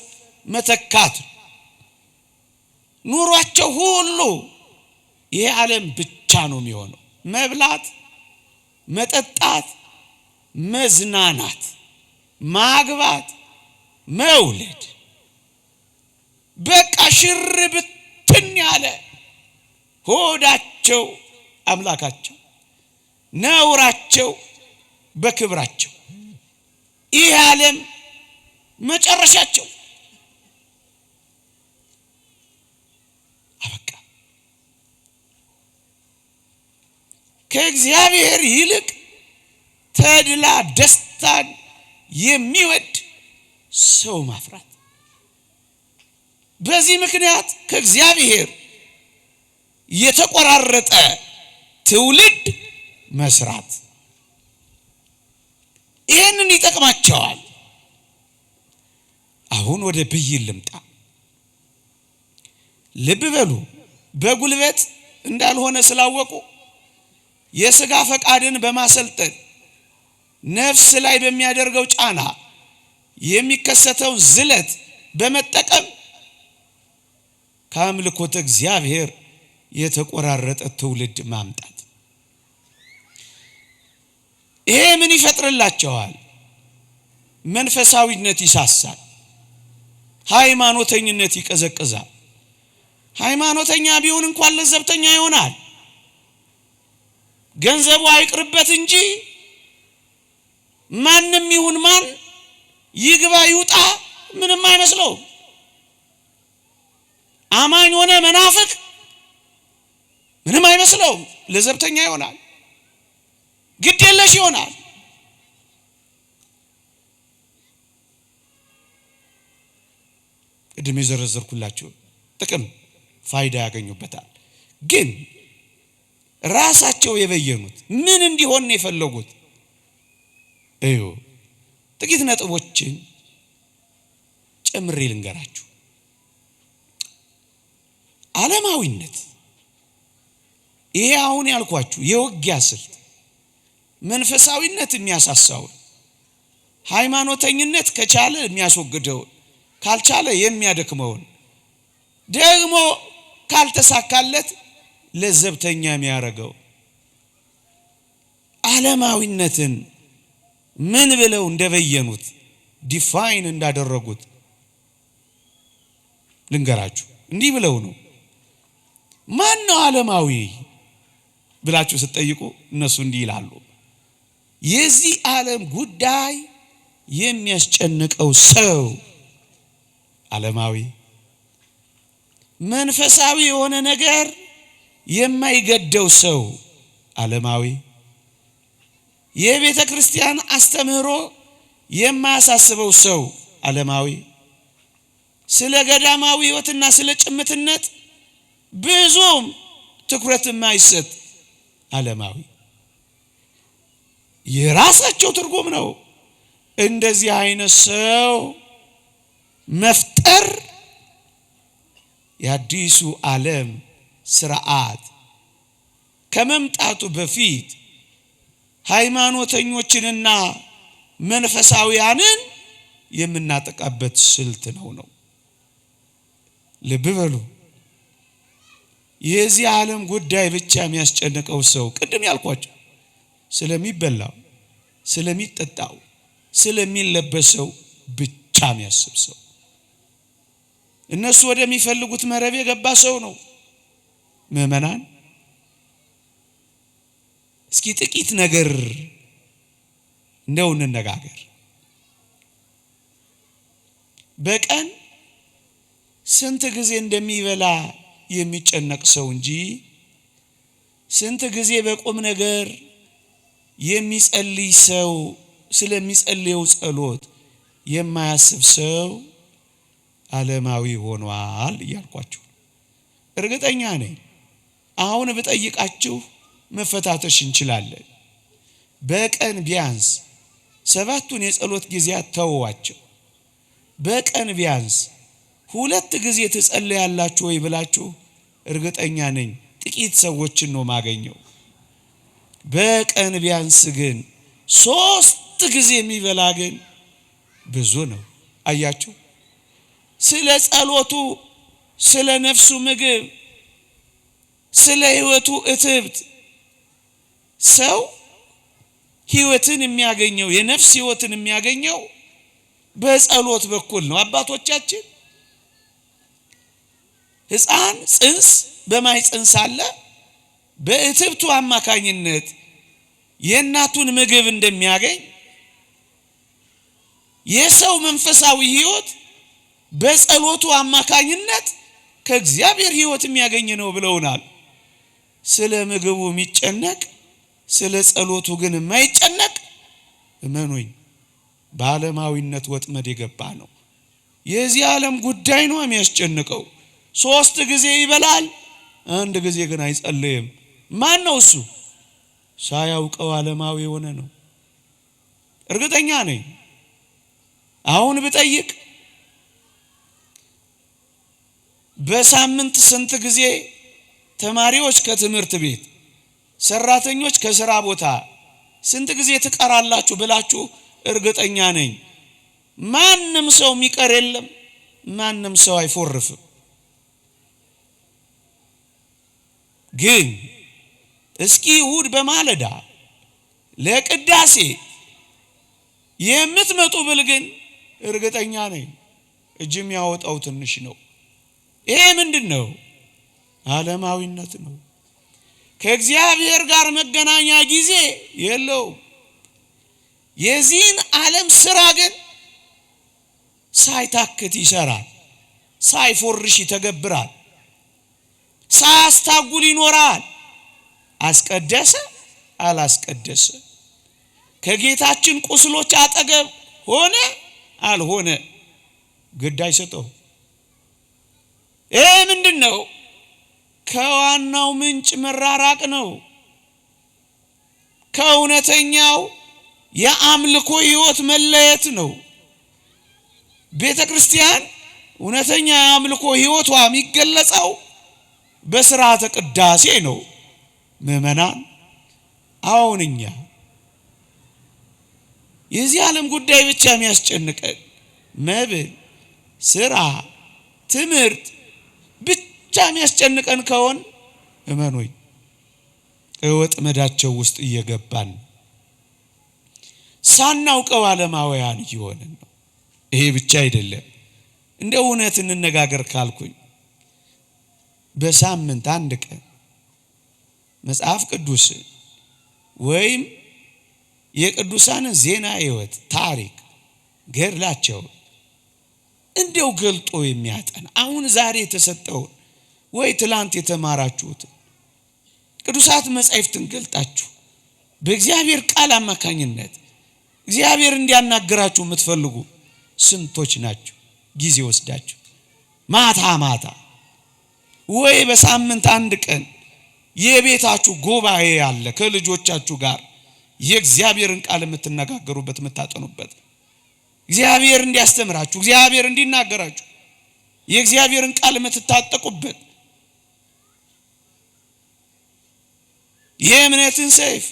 መተካት። ኑሯቸው ሁሉ ይሄ ዓለም ብቻ ነው የሚሆነው። መብላት፣ መጠጣት፣ መዝናናት፣ ማግባት፣ መውለድ፣ በቃ ሽር ብትን ያለ ሆዳቸው አምላካቸው፣ ነውራቸው በክብራቸው። ይህ ዓለም መጨረሻቸው አበቃ። ከእግዚአብሔር ይልቅ ተድላ ደስታን የሚወድ ሰው ማፍራት፣ በዚህ ምክንያት ከእግዚአብሔር የተቆራረጠ ትውልድ መስራት፣ ይህንን ይጠቅማቸዋል። አሁን ወደ ብይን ልምጣ። ልብ በሉ። በጉልበት እንዳልሆነ ስላወቁ የሥጋ ፈቃድን በማሰልጠን ነፍስ ላይ በሚያደርገው ጫና የሚከሰተው ዝለት በመጠቀም ከአምልኮተ እግዚአብሔር የተቆራረጠ ትውልድ ማምጣት። ይሄ ምን ይፈጥርላቸዋል? መንፈሳዊነት ይሳሳል፣ ሃይማኖተኝነት ይቀዘቅዛል። ሃይማኖተኛ ቢሆን እንኳን ለዘብተኛ ይሆናል። ገንዘቡ አይቅርበት እንጂ ማንም ይሁን ማን ይግባ ይውጣ ምንም አይመስለው። አማኝ ሆነ መናፍቅ ምንም አይመስለው። ለዘብተኛ ይሆናል፣ ግድ የለሽ ይሆናል። ቅድም የዘረዘርኩላችሁ ጥቅም ፋይዳ ያገኙበታል። ግን ራሳቸው የበየኑት ምን እንዲሆን የፈለጉት እዩ። ጥቂት ነጥቦችን ጨምሬ ልንገራችሁ። ዓለማዊነት፣ ይሄ አሁን ያልኳችሁ የውጊያ ስልት፣ መንፈሳዊነት የሚያሳሳው፣ ሃይማኖተኝነት ከቻለ የሚያስወግደው፣ ካልቻለ የሚያደክመውን፣ ደግሞ ካልተሳካለት ለዘብተኛ የሚያረገው ዓለማዊነትን ምን ብለው እንደበየኑት ዲፋይን እንዳደረጉት ልንገራችሁ። እንዲህ ብለው ነው። ማን ነው ዓለማዊ ብላችሁ ስትጠይቁ እነሱ እንዲህ ይላሉ። የዚህ ዓለም ጉዳይ የሚያስጨንቀው ሰው ዓለማዊ፣ መንፈሳዊ የሆነ ነገር የማይገደው ሰው ዓለማዊ፣ የቤተ ክርስቲያን አስተምህሮ የማያሳስበው ሰው ዓለማዊ፣ ስለ ገዳማዊ ሕይወትና ስለ ጭምትነት ብዙም ትኩረት የማይሰጥ ዓለማዊ። የራሳቸው ትርጉም ነው። እንደዚህ አይነት ሰው መፍጠር የአዲሱ ዓለም ስርዓት ከመምጣቱ በፊት ሃይማኖተኞችንና መንፈሳውያንን የምናጠቃበት ስልት ነው። ልብ በሉ። የዚህ ዓለም ጉዳይ ብቻ የሚያስጨንቀው ሰው ቅድም ያልኳቸው ስለሚበላው፣ ስለሚጠጣው፣ ስለሚለበሰው ብቻ የሚያስብ ሰው፣ እነሱ ወደሚፈልጉት መረብ የገባ ሰው ነው። ምዕመናን፣ እስኪ ጥቂት ነገር እንደው እንነጋገር። በቀን ስንት ጊዜ እንደሚበላ የሚጨነቅ ሰው እንጂ ስንት ጊዜ በቁም ነገር የሚጸልይ ሰው ስለሚጸልየው ጸሎት የማያስብ ሰው ዓለማዊ ሆኗል እያልኳችሁ። እርግጠኛ ነኝ አሁን ብጠይቃችሁ መፈታተሽ እንችላለን። በቀን ቢያንስ 7ቱን የጸሎት ጊዜያት ተውዋቸው። በቀን ቢያንስ 2 ጊዜ ትጸልያላችሁ ወይ ብላችሁ እርግጠኛ ነኝ ጥቂት ሰዎችን ነው ማገኘው። በቀን ቢያንስ ግን 3 ጊዜ የሚበላ ግን ብዙ ነው። አያችሁ፣ ስለ ጸሎቱ፣ ስለ ነፍሱ ምግብ፣ ስለ ሕይወቱ እትብት ሰው ሕይወትን የሚያገኘው የነፍስ ሕይወትን የሚያገኘው በጸሎት በኩል ነው። አባቶቻችን ሕፃን ጽንስ በማኅፀን ሳለ በእትብቱ አማካኝነት የእናቱን ምግብ እንደሚያገኝ የሰው መንፈሳዊ ሕይወት በጸሎቱ አማካኝነት ከእግዚአብሔር ሕይወት የሚያገኝ ነው ብለውናል። ስለ ምግቡ የሚጨነቅ ስለ ጸሎቱ ግን የማይጨነቅ እመኑኝ በዓለማዊነት ወጥመድ የገባ ነው። የዚህ ዓለም ጉዳይ ነው የሚያስጨንቀው። 3 ጊዜ ይበላል፣ 1 ጊዜ ግን አይጸልይም። ማን ነው እሱ? ሳያውቀው ዓለማዊ የሆነ ነው። እርግጠኛ ነኝ አሁን ብጠይቅ በሳምንት ስንት ጊዜ ተማሪዎች ከትምህርት ቤት፣ ሰራተኞች ከስራ ቦታ ስንት ጊዜ ትቀራላችሁ ብላችሁ እርግጠኛ ነኝ ማንም ሰው የሚቀር የለም። ማንም ሰው አይፎርፍም። ግን እስኪ እሑድ በማለዳ ለቅዳሴ የምትመጡ ብል ግን እርግጠኛ ነኝ እጅ የሚያወጣው ትንሽ ነው። ይሄ ምንድን ነው? ዓለማዊነት ነው። ከእግዚአብሔር ጋር መገናኛ ጊዜ የለውም። የዚህን ዓለም ስራ ግን ሳይታክት ይሰራል፣ ሳይፎርሽ ይተገብራል፣ ሳያስታጉል ይኖራል። አስቀደሰ አላስቀደሰ፣ ከጌታችን ቁስሎች አጠገብ ሆነ አልሆነ ግድ አይሰጠው። ይሄ ምንድን ነው? ከዋናው ምንጭ መራራቅ ነው። ከእውነተኛው የአምልኮ ሕይወት መለየት ነው። ቤተ ክርስቲያን እውነተኛ የአምልኮ ሕይወቷ የሚገለጸው በሥርዓተ ቅዳሴ ነው። ምእመናን አሁን እኛ የዚህ ዓለም ጉዳይ ብቻ የሚያስጨንቀን መብል፣ ስራ፣ ትምህርት ብቻ የሚያስጨንቀን ከሆን እመኑኝ ወጥመዳቸው ውስጥ እየገባን ሳናውቀው ዓለማውያን እየሆንን ነው። ይሄ ብቻ አይደለም። እንደ እውነት እንነጋገር ካልኩኝ በሳምንት 1 ቀን መጽሐፍ ቅዱስ ወይም የቅዱሳን ዜና ሕይወት ታሪክ ገድላቸው እንደው ገልጦ የሚያጠና አሁን ዛሬ የተሰጠውን ወይ ትላንት የተማራችሁት ቅዱሳት መጻሕፍትን ገልጣችሁ በእግዚአብሔር ቃል አማካኝነት እግዚአብሔር እንዲያናገራችሁ የምትፈልጉ ስንቶች ናችሁ? ጊዜ ወስዳችሁ ማታ ወይ በሳምንት 1 ቀን የቤታችሁ ጉባኤ ያለ ከልጆቻችሁ ጋር የእግዚአብሔርን ቃል የምትነጋገሩበት የምታጠኑበት፣ እግዚአብሔር እንዲያስተምራችሁ እግዚአብሔር እንዲናገራችሁ የእግዚአብሔርን ቃል የምትታጠቁበት፣ የእምነትን ሰይፍ፣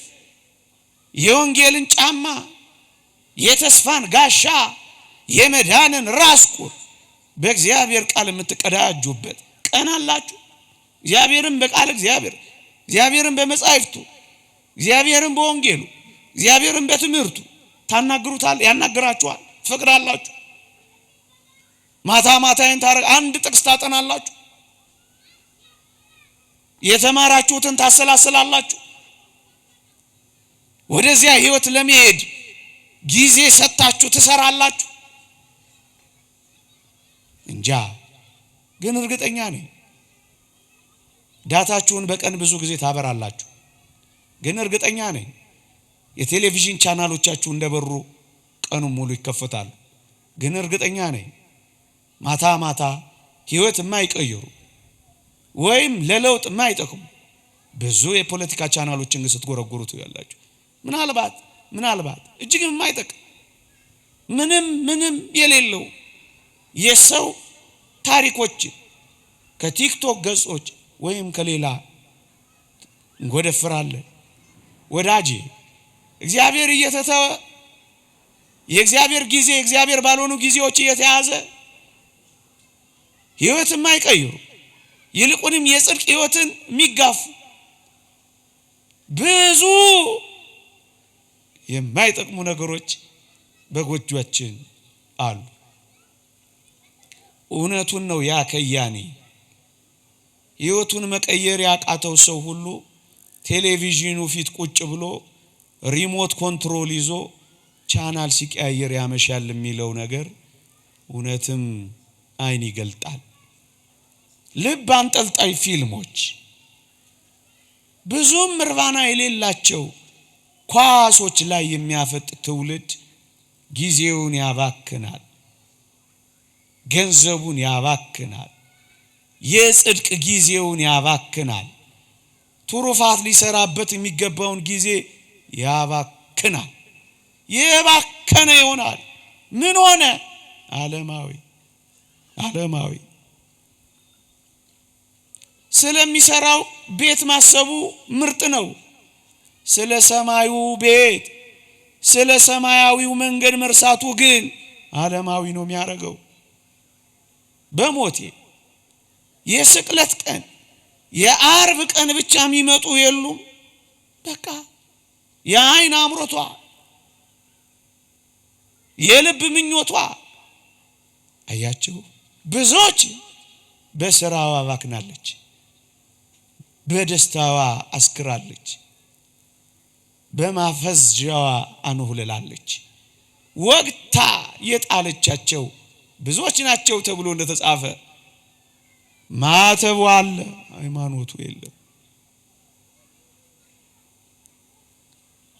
የወንጌልን ጫማ፣ የተስፋን ጋሻ፣ የመዳንን ራስ ቁር በእግዚአብሔር ቃል የምትቀዳጁበት ቀን አላችሁ። እግዚአብሔርን በቃል እግዚአብሔርን በመጻሕፍቱ፣ እግዚአብሔርን በወንጌሉ፣ እግዚአብሔርን በትምህርቱ ታናግሩታል፣ ያናግራችኋል፣ ትፈቅዳላችሁ። ማታ አንድ ጥቅስ ታጠናላችሁ፣ የተማራችሁትን ታሰላስላላችሁ። ወደዚያ ሕይወት ለመሄድ ጊዜ ሰጣችሁ ትሰራላችሁ። እንጃ ግን እርግጠኛ ነኝ ዳታችሁን በቀን ብዙ ጊዜ ታበራላችሁ። ግን እርግጠኛ ነኝ የቴሌቪዥን ቻናሎቻችሁ እንደበሩ ቀኑን ሙሉ ይከፈታሉ። ግን እርግጠኛ ነኝ ማታ ሕይወት የማይቀይሩ ወይም ለለውጥ የማይጠቅሙ ብዙ የፖለቲካ ቻናሎችን ስትጎረጉሩት ያላችሁ ምናልባት እጅግ የማይጠቅም ምንም የሌለው የሰው ታሪኮች ከቲክቶክ ገጾች ወይም ከሌላ እንጎደፍራለን። ወዳጄ እግዚአብሔር እየተተወ የእግዚአብሔር ጊዜ እግዚአብሔር ባልሆኑ ጊዜዎች እየተያዘ ሕይወትን የማይቀይሩ ይልቁንም የጽድቅ ሕይወትን የሚጋፉ ብዙ የማይጠቅሙ ነገሮች በጎጆአችን አሉ። እውነቱን ነው ያ ከያኔ ሕይወቱን መቀየር ያቃተው ሰው ሁሉ ቴሌቪዥኑ ፊት ቁጭ ብሎ ሪሞት ኮንትሮል ይዞ ቻናል ሲቀያየር ያመሻል የሚለው ነገር እውነትም አይን ይገልጣል። ልብ አንጠልጣይ ፊልሞች ብዙም እርባና የሌላቸው ኳሶች ላይ የሚያፈጥ ትውልድ ጊዜውን ያባክናል፣ ገንዘቡን ያባክናል፣ የጽድቅ ጊዜውን ያባክናል፣ ትሩፋት ሊሰራበት የሚገባውን ጊዜ ያባክናል። የባከነ ይሆናል። ምን ሆነ? ዓለማዊ ስለሚሰራው ቤት ማሰቡ ምርጥ ነው። ስለ ሰማዩ ቤት ስለ ሰማያዊው መንገድ መርሳቱ ግን ዓለማዊ ነው የሚያደርገው። በሞቴ የስቅለት ቀን የዓርብ ቀን ብቻ የሚመጡ የሉም። በቃ የዓይን አምሮቷ የልብ ምኞቷ አያችሁ ብዙዎች በስራዋ ባክናለች፣ በደስታዋ አስክራለች፣ በማፈዝጃዋ አንሁልላለች። ወግታ የጣለቻቸው ብዙዎች ናቸው ተብሎ እንደተጻፈ ማተቡ አለ፣ ሃይማኖቱ የለም።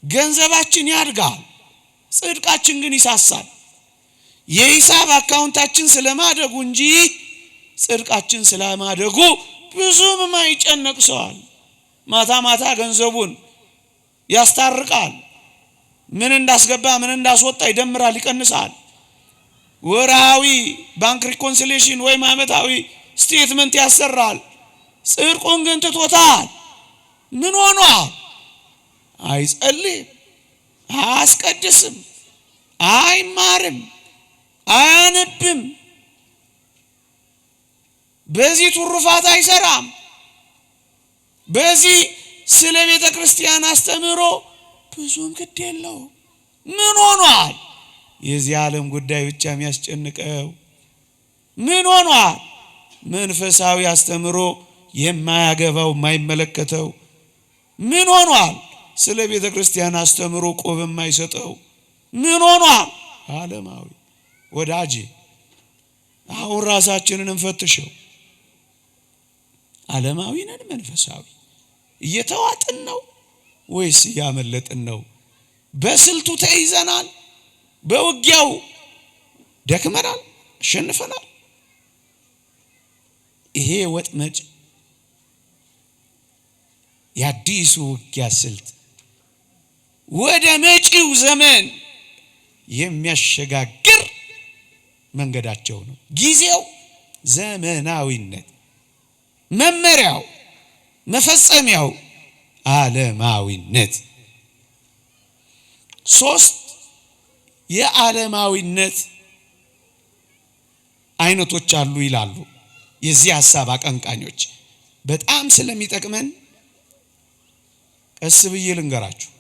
ገንዘባችን ያድጋል፣ ጽድቃችን ግን ይሳሳል። የሂሳብ አካውንታችን ስለማደጉ እንጂ ጽድቃችን ስለማደጉ ብዙም ማይጨነቅ ሰዋል። ማታ ገንዘቡን ያስታርቃል። ምን እንዳስገባ ምን እንዳስወጣ ይደምራል፣ ይቀንሳል። ወርሃዊ ባንክ ሪኮንሲሌሽን ወይም ዓመታዊ ስቴትመንት ያሰራል። ጽድቁን ግን ትቶታል። ምን ሆኗል? አይጸልይም፣ አያስቀድስም፣ አይማርም፣ አያነብም፣ በዚህ ትሩፋት አይሰራም። በዚህ ስለ ቤተ ክርስቲያን አስተምሮ ብዙም ግድ የለው። ምን ሆኗል? የዚህ ዓለም ጉዳይ ብቻ የሚያስጨንቀው። ምን ሆኗል? መንፈሳዊ አስተምሮ የማያገባው የማይመለከተው። ምን ሆኗል? ስለ ቤተ ክርስቲያን አስተምሮ ቆብ የማይሰጠው። ምን ሆኗል? ዓለማዊ። ወዳጄ አሁን ራሳችንን እንፈትሸው። ዓለማዊ ነን? መንፈሳዊ እየተዋጥን ነው ወይስ እያመለጥን ነው? በስልቱ ተይዘናል፣ በውጊያው ደክመናል፣ አሸንፈናል። ይሄ ወጥመድ የአዲሱ ውጊያ ስልት ወደ መጪው ዘመን የሚያሸጋግር መንገዳቸው ነው። ጊዜው ዘመናዊነት፣ መመሪያው መፈጸሚያው ዓለማዊነት። 3 የዓለማዊነት አይነቶች አሉ ይላሉ የዚህ ሐሳብ አቀንቃኞች። በጣም ስለሚጠቅመን ቀስ ብዬ ልንገራችሁ።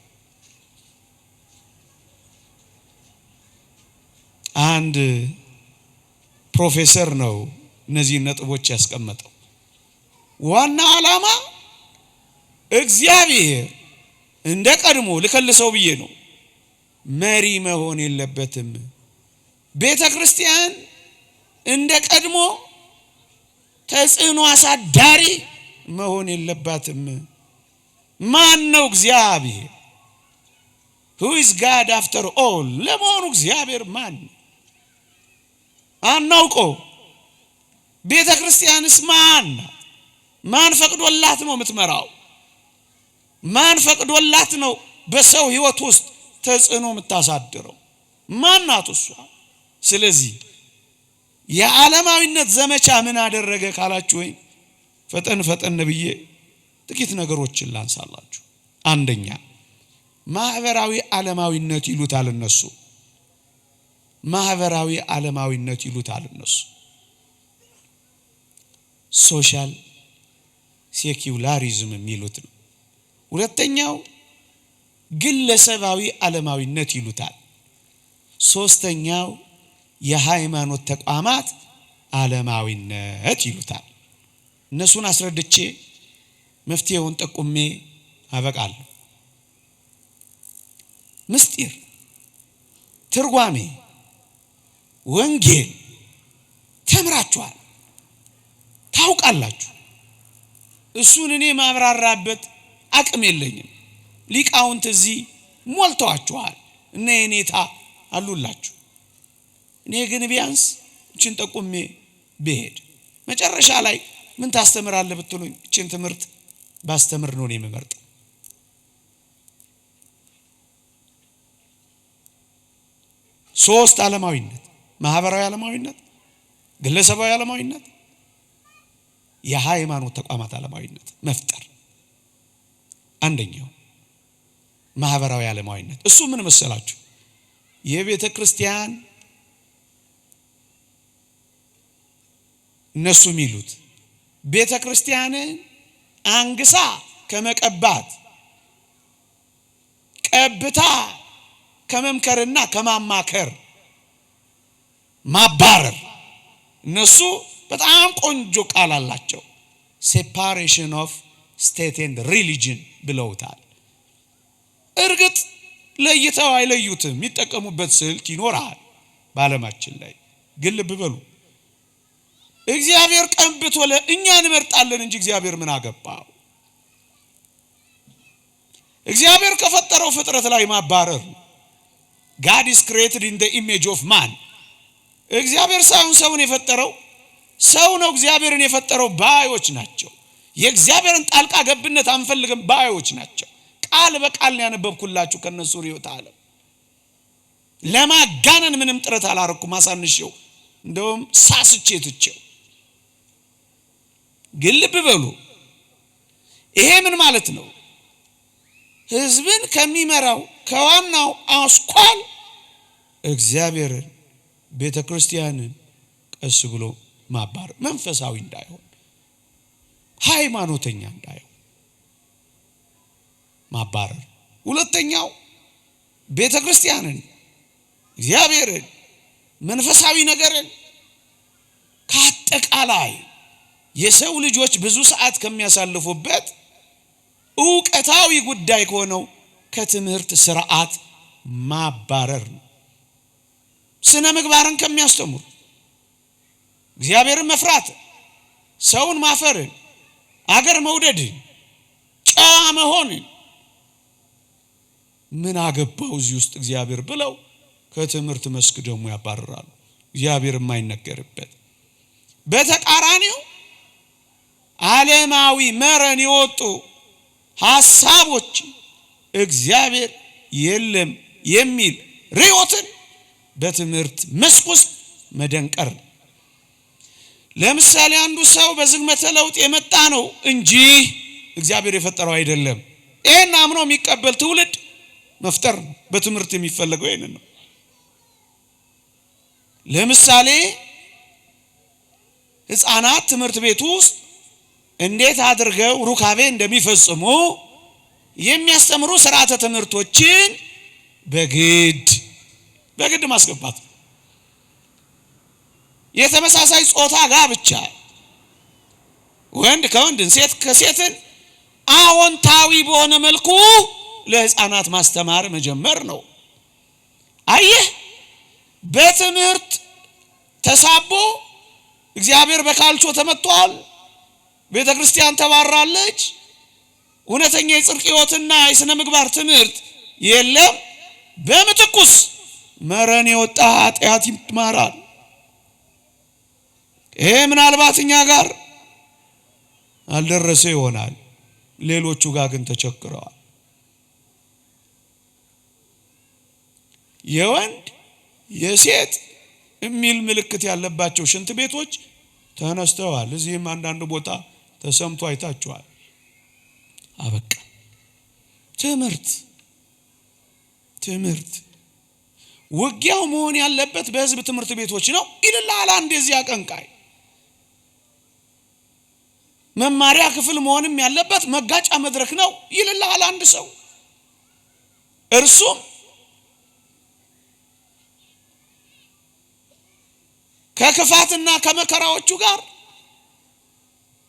አንድ ፕሮፌሰር ነው እነዚህ ነጥቦች ያስቀመጠው። ዋና ዓላማ እግዚአብሔር እንደ ቀድሞ ልከልሰው ብዬ ነው፣ መሪ መሆን የለበትም። ቤተ ክርስቲያን እንደ ቀድሞ ተጽዕኖ አሳዳሪ መሆን የለባትም። ማን ነው እግዚአብሔር? Who is God after all? ለመሆኑ እግዚአብሔር ማን? አናውቀው። ቤተ ክርስቲያንስ ማን ፈቅዶላት ነው የምትመራው? ማን ፈቅዶላት ነው በሰው ሕይወት ውስጥ ተጽዕኖ የምታሳድረው? ማናት እሷ? ስለዚህ የዓለማዊነት ዘመቻ ምን አደረገ ካላችሁ ወይ ፈጠን ብዬ ጥቂት ነገሮችን ላንሳላችሁ። አንደኛ ማህበራዊ ዓለማዊነት ይሉታል እነሱ። ማህበራዊ ዓለማዊነት ይሉታል እነሱ። ሶሻል ሴኩላሪዝም የሚሉት ነው። ሁለተኛው ግለሰባዊ ዓለማዊነት ይሉታል። ሶስተኛው የሃይማኖት ተቋማት ዓለማዊነት ይሉታል። እነሱን አስረድቼ መፍትሄውን ጠቁሜ አበቃለሁ። ምስጢር፣ ትርጓሜ፣ ወንጌል ተምራችኋል፣ ታውቃላችሁ። እሱን እኔ ማብራራበት አቅም የለኝም። ሊቃውንት እዚህ ሞልተዋችኋል፣ እነ የኔታ አሉላችሁ። እኔ ግን ቢያንስ እችን ጠቁሜ ብሄድ መጨረሻ ላይ ምን ታስተምራለህ ብትሉኝ እችን ትምህርት ባስተምር ነው እኔ የምመርጠው። ሶስት ዓለማዊነት፣ ማህበራዊ ዓለማዊነት፣ ግለሰባዊ ዓለማዊነት፣ የሃይማኖት ተቋማት ዓለማዊነት መፍጠር። አንደኛው ማህበራዊ ዓለማዊነት እሱ ምን መሰላችሁ? የቤተ ክርስቲያን እነሱ የሚሉት ቤተ ክርስቲያንን አንግሳ ከመቀባት ቀብታ ከመምከርና ከማማከር ማባረር። እነሱ በጣም ቆንጆ ቃል አላቸው። ሴፓሬሽን ኦፍ ስቴት ኤንድ ሪሊጅን ብለውታል። እርግጥ ለይተው አይለዩትም፣ የሚጠቀሙበት ስልት ይኖራል በዓለማችን ላይ። ግን ልብ በሉ እግዚአብሔር ቀንብቶ እኛ እንመርጣለን እንጂ እግዚአብሔር ምን አገባው? እግዚአብሔር ከፈጠረው ፍጥረት ላይ ማባረር። God is created in the image of man። እግዚአብሔር ሰውን የፈጠረው ሰው ነው እግዚአብሔርን የፈጠረው ባዮች ናቸው። የእግዚአብሔርን ጣልቃ ገብነት አንፈልግም ባዮች ናቸው። ቃል በቃል ነው ያነበብኩላችሁ ከነሱ ሪዮት ዓለም። ለማጋነን ምንም ጥረት አላረኩም፣ አሳንሼው እንደውም ሳስቼ ትቼው። ግን ልብ በሉ ይሄ ምን ማለት ነው? ህዝብን ከሚመራው ከዋናው አስኳል እግዚአብሔርን ቤተክርስቲያንን ቀስ ብሎ ማባረር፣ መንፈሳዊ እንዳይሆን ሃይማኖተኛ እንዳይሆን ማባረር። ሁለተኛው ቤተክርስቲያንን እግዚአብሔርን መንፈሳዊ ነገርን ከአጠቃላይ የሰው ልጆች ብዙ ሰዓት ከሚያሳልፉበት ዕውቀታዊ ጉዳይ ከሆነው ከትምህርት ስርዓት ማባረር ነው። ስነ ምግባርን ከሚያስተምሩ እግዚአብሔርን መፍራት፣ ሰውን ማፈርን፣ አገር መውደድን፣ ጨዋ መሆንን ምን አገባው እዚህ ውስጥ እግዚአብሔር ብለው ከትምህርት መስክ ደግሞ ያባረራሉ። እግዚአብሔር የማይነገርበት በተቃራኒው ዓለማዊ መረን የወጡ ሐሳቦች እግዚአብሔር የለም የሚል ርዕዮትን በትምህርት መስክ ውስጥ መደንቀር። ለምሳሌ አንዱ ሰው በዝግመተ ለውጥ የመጣ ነው እንጂ እግዚአብሔር የፈጠረው አይደለም፣ ይሄን አምኖ የሚቀበል ትውልድ መፍጠር ነው። በትምህርት የሚፈለገው ይሄን ነው። ለምሳሌ ሕፃናት ትምህርት ቤት ውስጥ እንዴት አድርገው ሩካቤ እንደሚፈጽሙ የሚያስተምሩ ስርዓተ ትምህርቶችን በግድ ማስገባት። የተመሳሳይ ጾታ ጋብቻ፣ ወንድ ከወንድን ሴት ከሴትን አዎንታዊ በሆነ መልኩ ለሕፃናት ማስተማር መጀመር ነው። አየህ፣ በትምህርት ተሳቦ እግዚአብሔር በካልቾ ተመቷል፣ ቤተክርስቲያን ተባራለች፣ እውነተኛ የጽድቅ ሕይወትና የሥነ ምግባር ትምህርት የለም። በምትኩስ መረን የወጣ ኃጢአት ይማራል። ይሄ ምናልባት እኛ ጋር አልደረሰ ይሆናል፣ ሌሎቹ ጋር ግን ተቸግረዋል። የወንድ የሴት የሚል ምልክት ያለባቸው ሽንት ቤቶች ተነስተዋል። እዚህም አንዳንድ ቦታ ተሰምቶ አይታችኋል። አበቃ። ትምህርት ውጊያው መሆን ያለበት በህዝብ ትምህርት ቤቶች ነው ይልላል አንድ የዚህ አቀንቃይ። መማሪያ ክፍል መሆንም ያለበት መጋጫ መድረክ ነው ይልላል አንድ ሰው። እርሱም ከክፋትና ከመከራዎቹ ጋር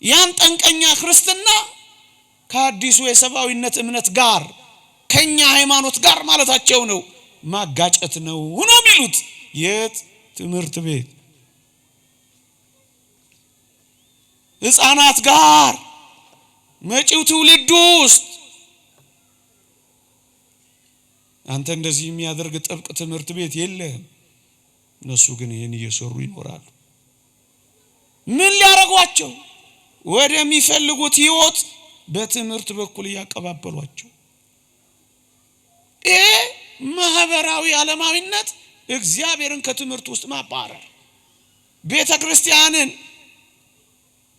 ያን ጠንቀኛ ክርስትና ከአዲሱ የሰብአዊነት እምነት ጋር ከኛ ሃይማኖት ጋር ማለታቸው ነው ማጋጨት ነው የሚሉት። የት ትምህርት ቤት ሕፃናት ጋር መጪው ትውልድ ውስጥ አንተ እንደዚህ የሚያደርግ ጥብቅ ትምህርት ቤት የለም። እነሱ ግን ይሄን እየሰሩ ይኖራሉ። ምን ሊያረጓቸው? ወደሚፈልጉት ህይወት በትምህርት በኩል ያቀባበሏቸው። ይሄ ማህበራዊ ዓለማዊነት እግዚአብሔርን ከትምህርት ውስጥ ማባረር፣ ቤተክርስቲያንን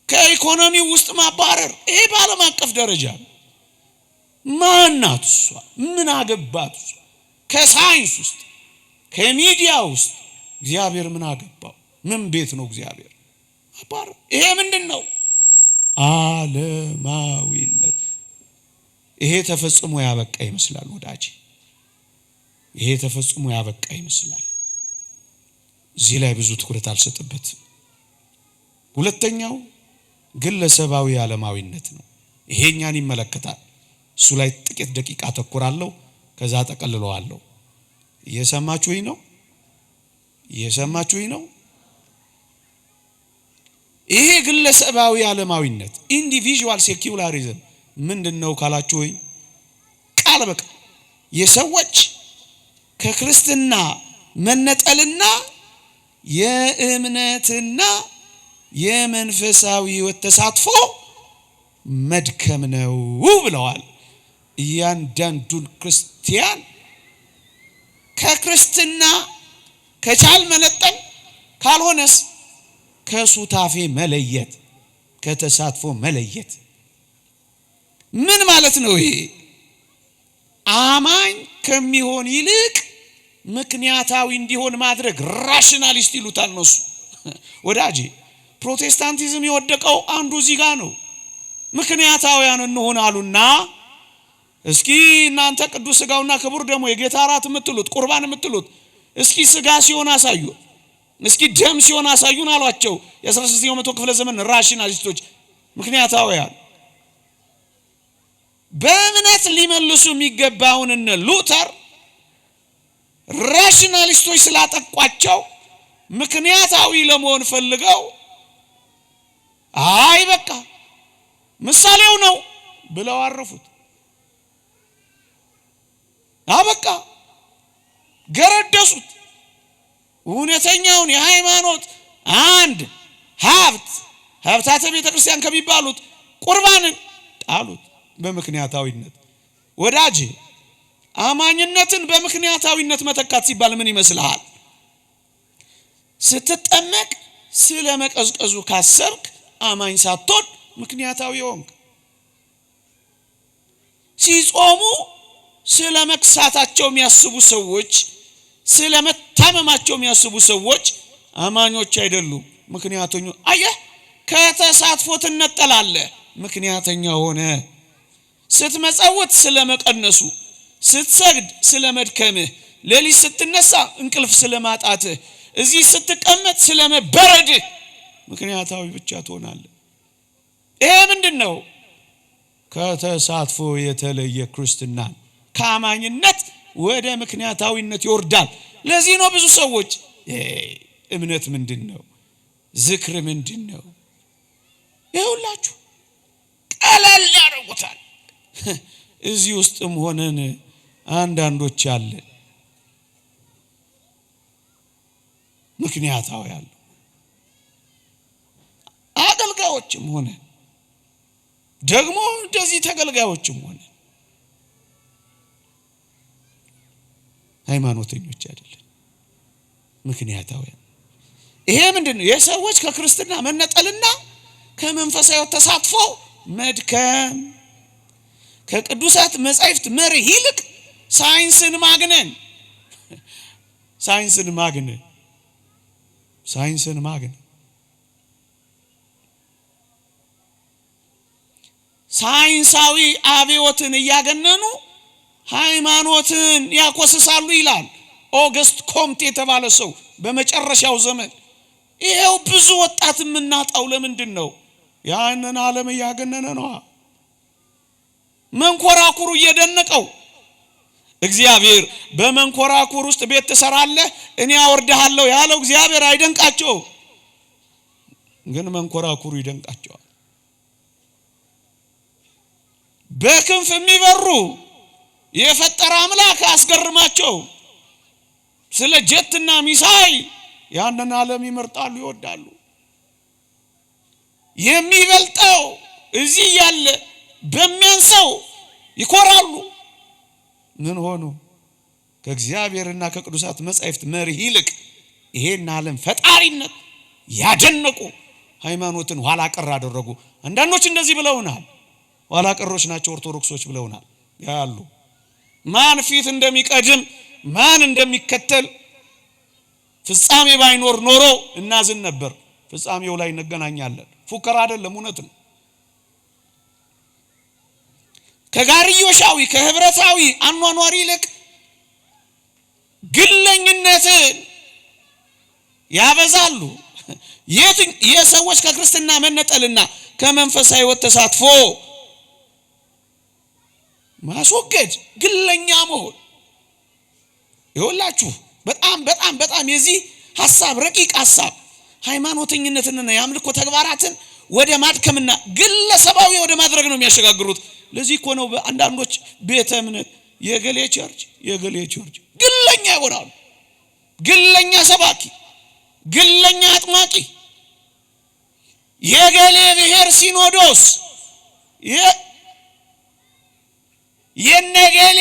ከኢኮኖሚ ውስጥ ማባረር፣ ይሄ በዓለም አቀፍ ደረጃ ማናት እሷ? ምን አገባት እሷ? ከሳይንስ ውስጥ ከሚዲያ ውስጥ እግዚአብሔር ምን አገባው? ምን ቤት ነው እግዚአብሔር? ማባረር። ይሄ ምንድነው? ዓለማዊነት። ይሄ ተፈጽሞ ያበቃ ይመስላል ወዳጅ። ይሄ ተፈጽሞ ያበቃ ይመስላል። እዚህ ላይ ብዙ ትኩረት አልሰጠበትም። ሁለተኛው ግለሰባዊ ዓለማዊነት ነው። ይሄኛን ይመለከታል። እሱ ላይ ጥቂት ደቂቃ አተኩራለሁ፣ ከዛ ተቀልለዋለሁ። እየሰማችሁኝ ነው? ይሄ ግለሰባዊ ዓለማዊነት ኢንዲቪጁዋል ሴኩላሪዝም ምንድነው ካላችሁኝ፣ ቃል በቃል የሰዎች ከክርስትና መነጠልና የእምነትና የመንፈሳዊ ሕይወት ተሳትፎ መድከም ነው ብለዋል። እያንዳንዱን ክርስቲያን ከክርስትና ከቻል መነጠል፣ ካልሆነስ ከሱታፌ መለየት፣ ከተሳትፎ መለየት። ምን ማለት ነው ይሄ? አማኝ ከሚሆን ይልቅ ምክንያታዊ እንዲሆን ማድረግ ራሽናሊስት ይሉታል ነው። ወዳጄ ፕሮቴስታንቲዝም የወደቀው አንዱ እዚህ ጋር ነው። ምክንያታውያን እንሆናሉና እስኪ እናንተ ቅዱስ ሥጋውና ክቡር ደሙ የጌታ እራት የምትሉት ቁርባን የምትሉት እስኪ ሥጋ ሲሆን አሳዩ፣ እስኪ ደም ሲሆን አሳዩን አሏቸው የ16ኛው መቶ ክፍለ ዘመን ራሽናሊስቶች። ምክንያታውያን በእምነት ሊመልሱ የሚገባውን እነ ሉተር ራሽናሊስቶች ስላጠቋቸው ምክንያታዊ ለመሆን ፈልገው አይ በቃ ምሳሌው ነው ብለው አረፉት። አበቃ ገረደሱት። እውነተኛውን የሃይማኖት አንድ ሀብታተ ቤተክርስቲያን ከሚባሉት ቁርባንን ጣሉት በምክንያታዊነት። ወዳጄ አማኝነትን በምክንያታዊነት መተካት ሲባል ምን ይመስልሃል? ስትጠመቅ ስለ መቀዝቀዙ ካሰብክ አማኝ ሳትሆን ምክንያታዊ ሆንክ። ሲጾሙ ስለ መክሳታቸው የሚያስቡ ሰዎች፣ ስለ መታመማቸው የሚያስቡ ሰዎች አማኞች አይደሉም፣ ምክንያተኛ። አየህ፣ ከተሳትፎ ትነጠላለህ፣ ምክንያተኛ ሆነ። ስትመጸውት ስለ መቀነሱ፣ ስትሰግድ ስለ መድከምህ፣ ሌሊት ስትነሳ እንቅልፍ ስለ ማጣትህ፣ እዚህ ስትቀመጥ ስለ መበረድህ ምክንያታዊ ብቻ ትሆናለህ። ይሄ ምንድነው? ከተሳትፎ የተለየ ክርስትና ከአማኝነት ወደ ምክንያታዊነት ይወርዳል። ለዚህ ነው ብዙ ሰዎች እምነት ምንድነው? ዝክር ምንድነው? ይኸውላችሁ ቀለል ያደርጉታል። እዚህ ውስጥም ሆነን አንዳንዶች አለ ምክንያታዊ ያለው አገልጋዮችም ሆነ ደግሞ እንደዚህ ተገልጋዮችም ሆነ ሃይማኖተኞች አይደለም። ምክንያታዊ። ይሄ ምንድነው? የሰዎች ከክርስትና መነጠልና ከመንፈሳዊ ተሳትፎ መድከም፣ ከቅዱሳት መጻሕፍት መርህ ይልቅ ሳይንስን ማግነን ሳይንሳዊ አብዮትን እያገነኑ ሃይማኖትን ያኮስሳሉ ይላል ኦገስት ኮምት የተባለ ሰው በመጨረሻው ዘመን። ይሄው ብዙ ወጣት የምናጣው ለምንድን ነው? ያንን ዓለም እያገነነ ነው። መንኮራኩሩ እየደነቀው እግዚአብሔር በመንኮራኩር ውስጥ ቤት ትሰራለህ እኔ አወርድሃለሁ ያለው እግዚአብሔር አይደንቃቸው፣ ግን መንኮራኩሩ ይደንቃቸዋል። በክንፍ የሚበሩ የፈጠረ አምላክ አስገርማቸው። ስለ ጀትና ሚሳይል ያንን ዓለም ይመርጣሉ፣ ይወዳሉ። የሚበልጠው እዚህ ያለ በሚያንሰው ይኮራሉ። ምን ሆኑ? ከእግዚአብሔርና ከቅዱሳት መጻሕፍት መርህ ይልቅ ይሄን ዓለም ፈጣሪነት ያደነቁ ሃይማኖትን ኋላ ቀር አደረጉ። አንዳንዶች እንደዚህ ብለውናል። ኋላ ቀሮች ናቸው ኦርቶዶክሶች ብለውናል። ያሉ ማን ፊት እንደሚቀድም ማን እንደሚከተል ፍጻሜ ባይኖር ኖሮ እናዝን ነበር። ፍጻሜው ላይ እንገናኛለን። ፉከራ አይደለም፣ እውነት ነው። ከጋርዮሻዊ ከህብረታዊ አኗኗር ይልቅ ግለኝነትን ያበዛሉ። የሰዎች ከክርስትና መነጠልና ከመንፈሳዊ ሕይወት ተሳትፎ ማስወገድ፣ ግለኛ መሆን። ይኸውላችሁ በጣም የዚህ ሐሳብ ረቂቅ ሐሳብ ሃይማኖተኝነትንና የአምልኮ ተግባራትን ወደ ማድከምና ግለሰባዊ ወደ ማድረግ ነው የሚያሸጋግሩት። ለዚህ እኮ ነው አንዳንዶች ቤተ እምነት የገሌ ቸርች ግለኛ ይሆናሉ። ግለኛ ሰባኪ፣ ግለኛ አጥማቂ፣ የገሌ ብሔር ሲኖዶስ፣ የነገሌ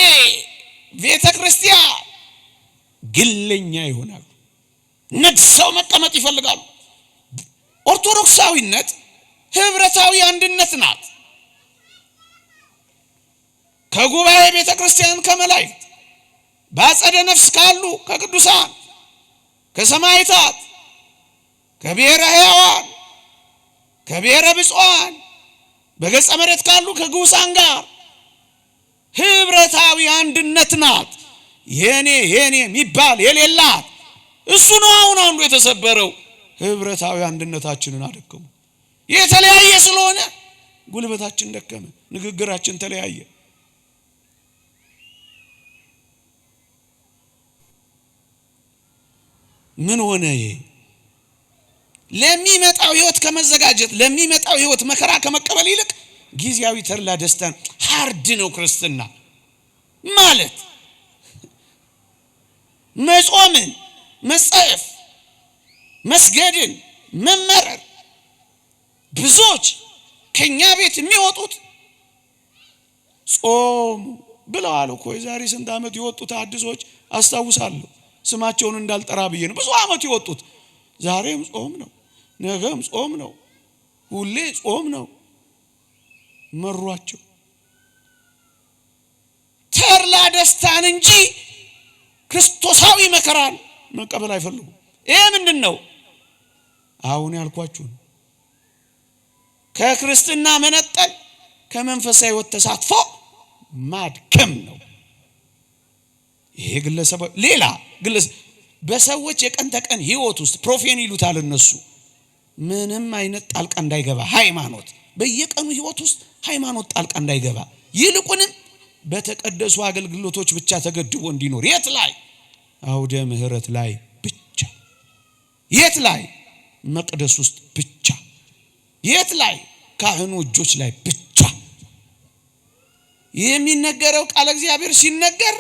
ቤተ ክርስቲያን ግለኛ ይሆናሉ። ነግሰው መቀመጥ ይፈልጋሉ። ኦርቶዶክሳዊነት ህብረታዊ አንድነት ናት። ከጉባኤ ቤተ ክርስቲያን ከመላእክት ባጸደ ነፍስ ካሉ ከቅዱሳን ከሰማዕታት ከብሔረ ሕያዋን ከብሔረ ብፁዓን በገጸ መሬት ካሉ ከግዑዛን ጋር ህብረታዊ አንድነት ናት። የኔ የሚባል የሌላት እሱ ነው። አሁን አንዱ የተሰበረው ህብረታዊ አንድነታችንን አደከሙ። የተለያየ ስለሆነ ጉልበታችን ደከመ፣ ንግግራችን ተለያየ። ምን ሆነ? ለሚመጣው ህይወት ከመዘጋጀት ለሚመጣው ህይወት መከራ ከመቀበል ይልቅ ጊዜያዊ ተድላ ደስታን ሃርድ ነው ክርስትና ማለት። መጾምን፣ መጸየፍ፣ መስገድን መመረር። ብዙዎች ከኛ ቤት የሚወጡት ጾም ብለዋል እኮ። የዛሬ ስንት ዓመት የወጡት አዲሶች አስታውሳለሁ። ስማቸውን እንዳልጠራ ብዬ ነው። ብዙ ዓመት የወጡት ዛሬም ጾም ነው፣ ነገም ጾም ነው፣ ሁሌ ጾም ነው። መሯቸው። ተድላ ደስታን እንጂ ክርስቶሳዊ መከራን መቀበል አይፈልጉም። ይሄ ምንድን ነው? አሁን ያልኳችሁ ከክርስትና መነጠል ከመንፈሳዊ ሕይወት ተሳትፎ ማድከም ነው። ይሄ ግለሰብ ሌላ ግለሰብ በሰዎች የቀን ተቀን ሕይወት ውስጥ ፕሮፌን ይሉታል እነሱ። ምንም አይነት ጣልቃ እንዳይገባ ሃይማኖት በየቀኑ ሕይወት ውስጥ ሃይማኖት ጣልቃ እንዳይገባ፣ ይልቁንም በተቀደሱ አገልግሎቶች ብቻ ተገድቦ እንዲኖር። የት ላይ? አውደ ምሕረት ላይ ብቻ። የት ላይ? መቅደስ ውስጥ ብቻ። የት ላይ? ካህኑ እጆች ላይ ብቻ። የሚነገረው ቃል እግዚአብሔር ሲነገር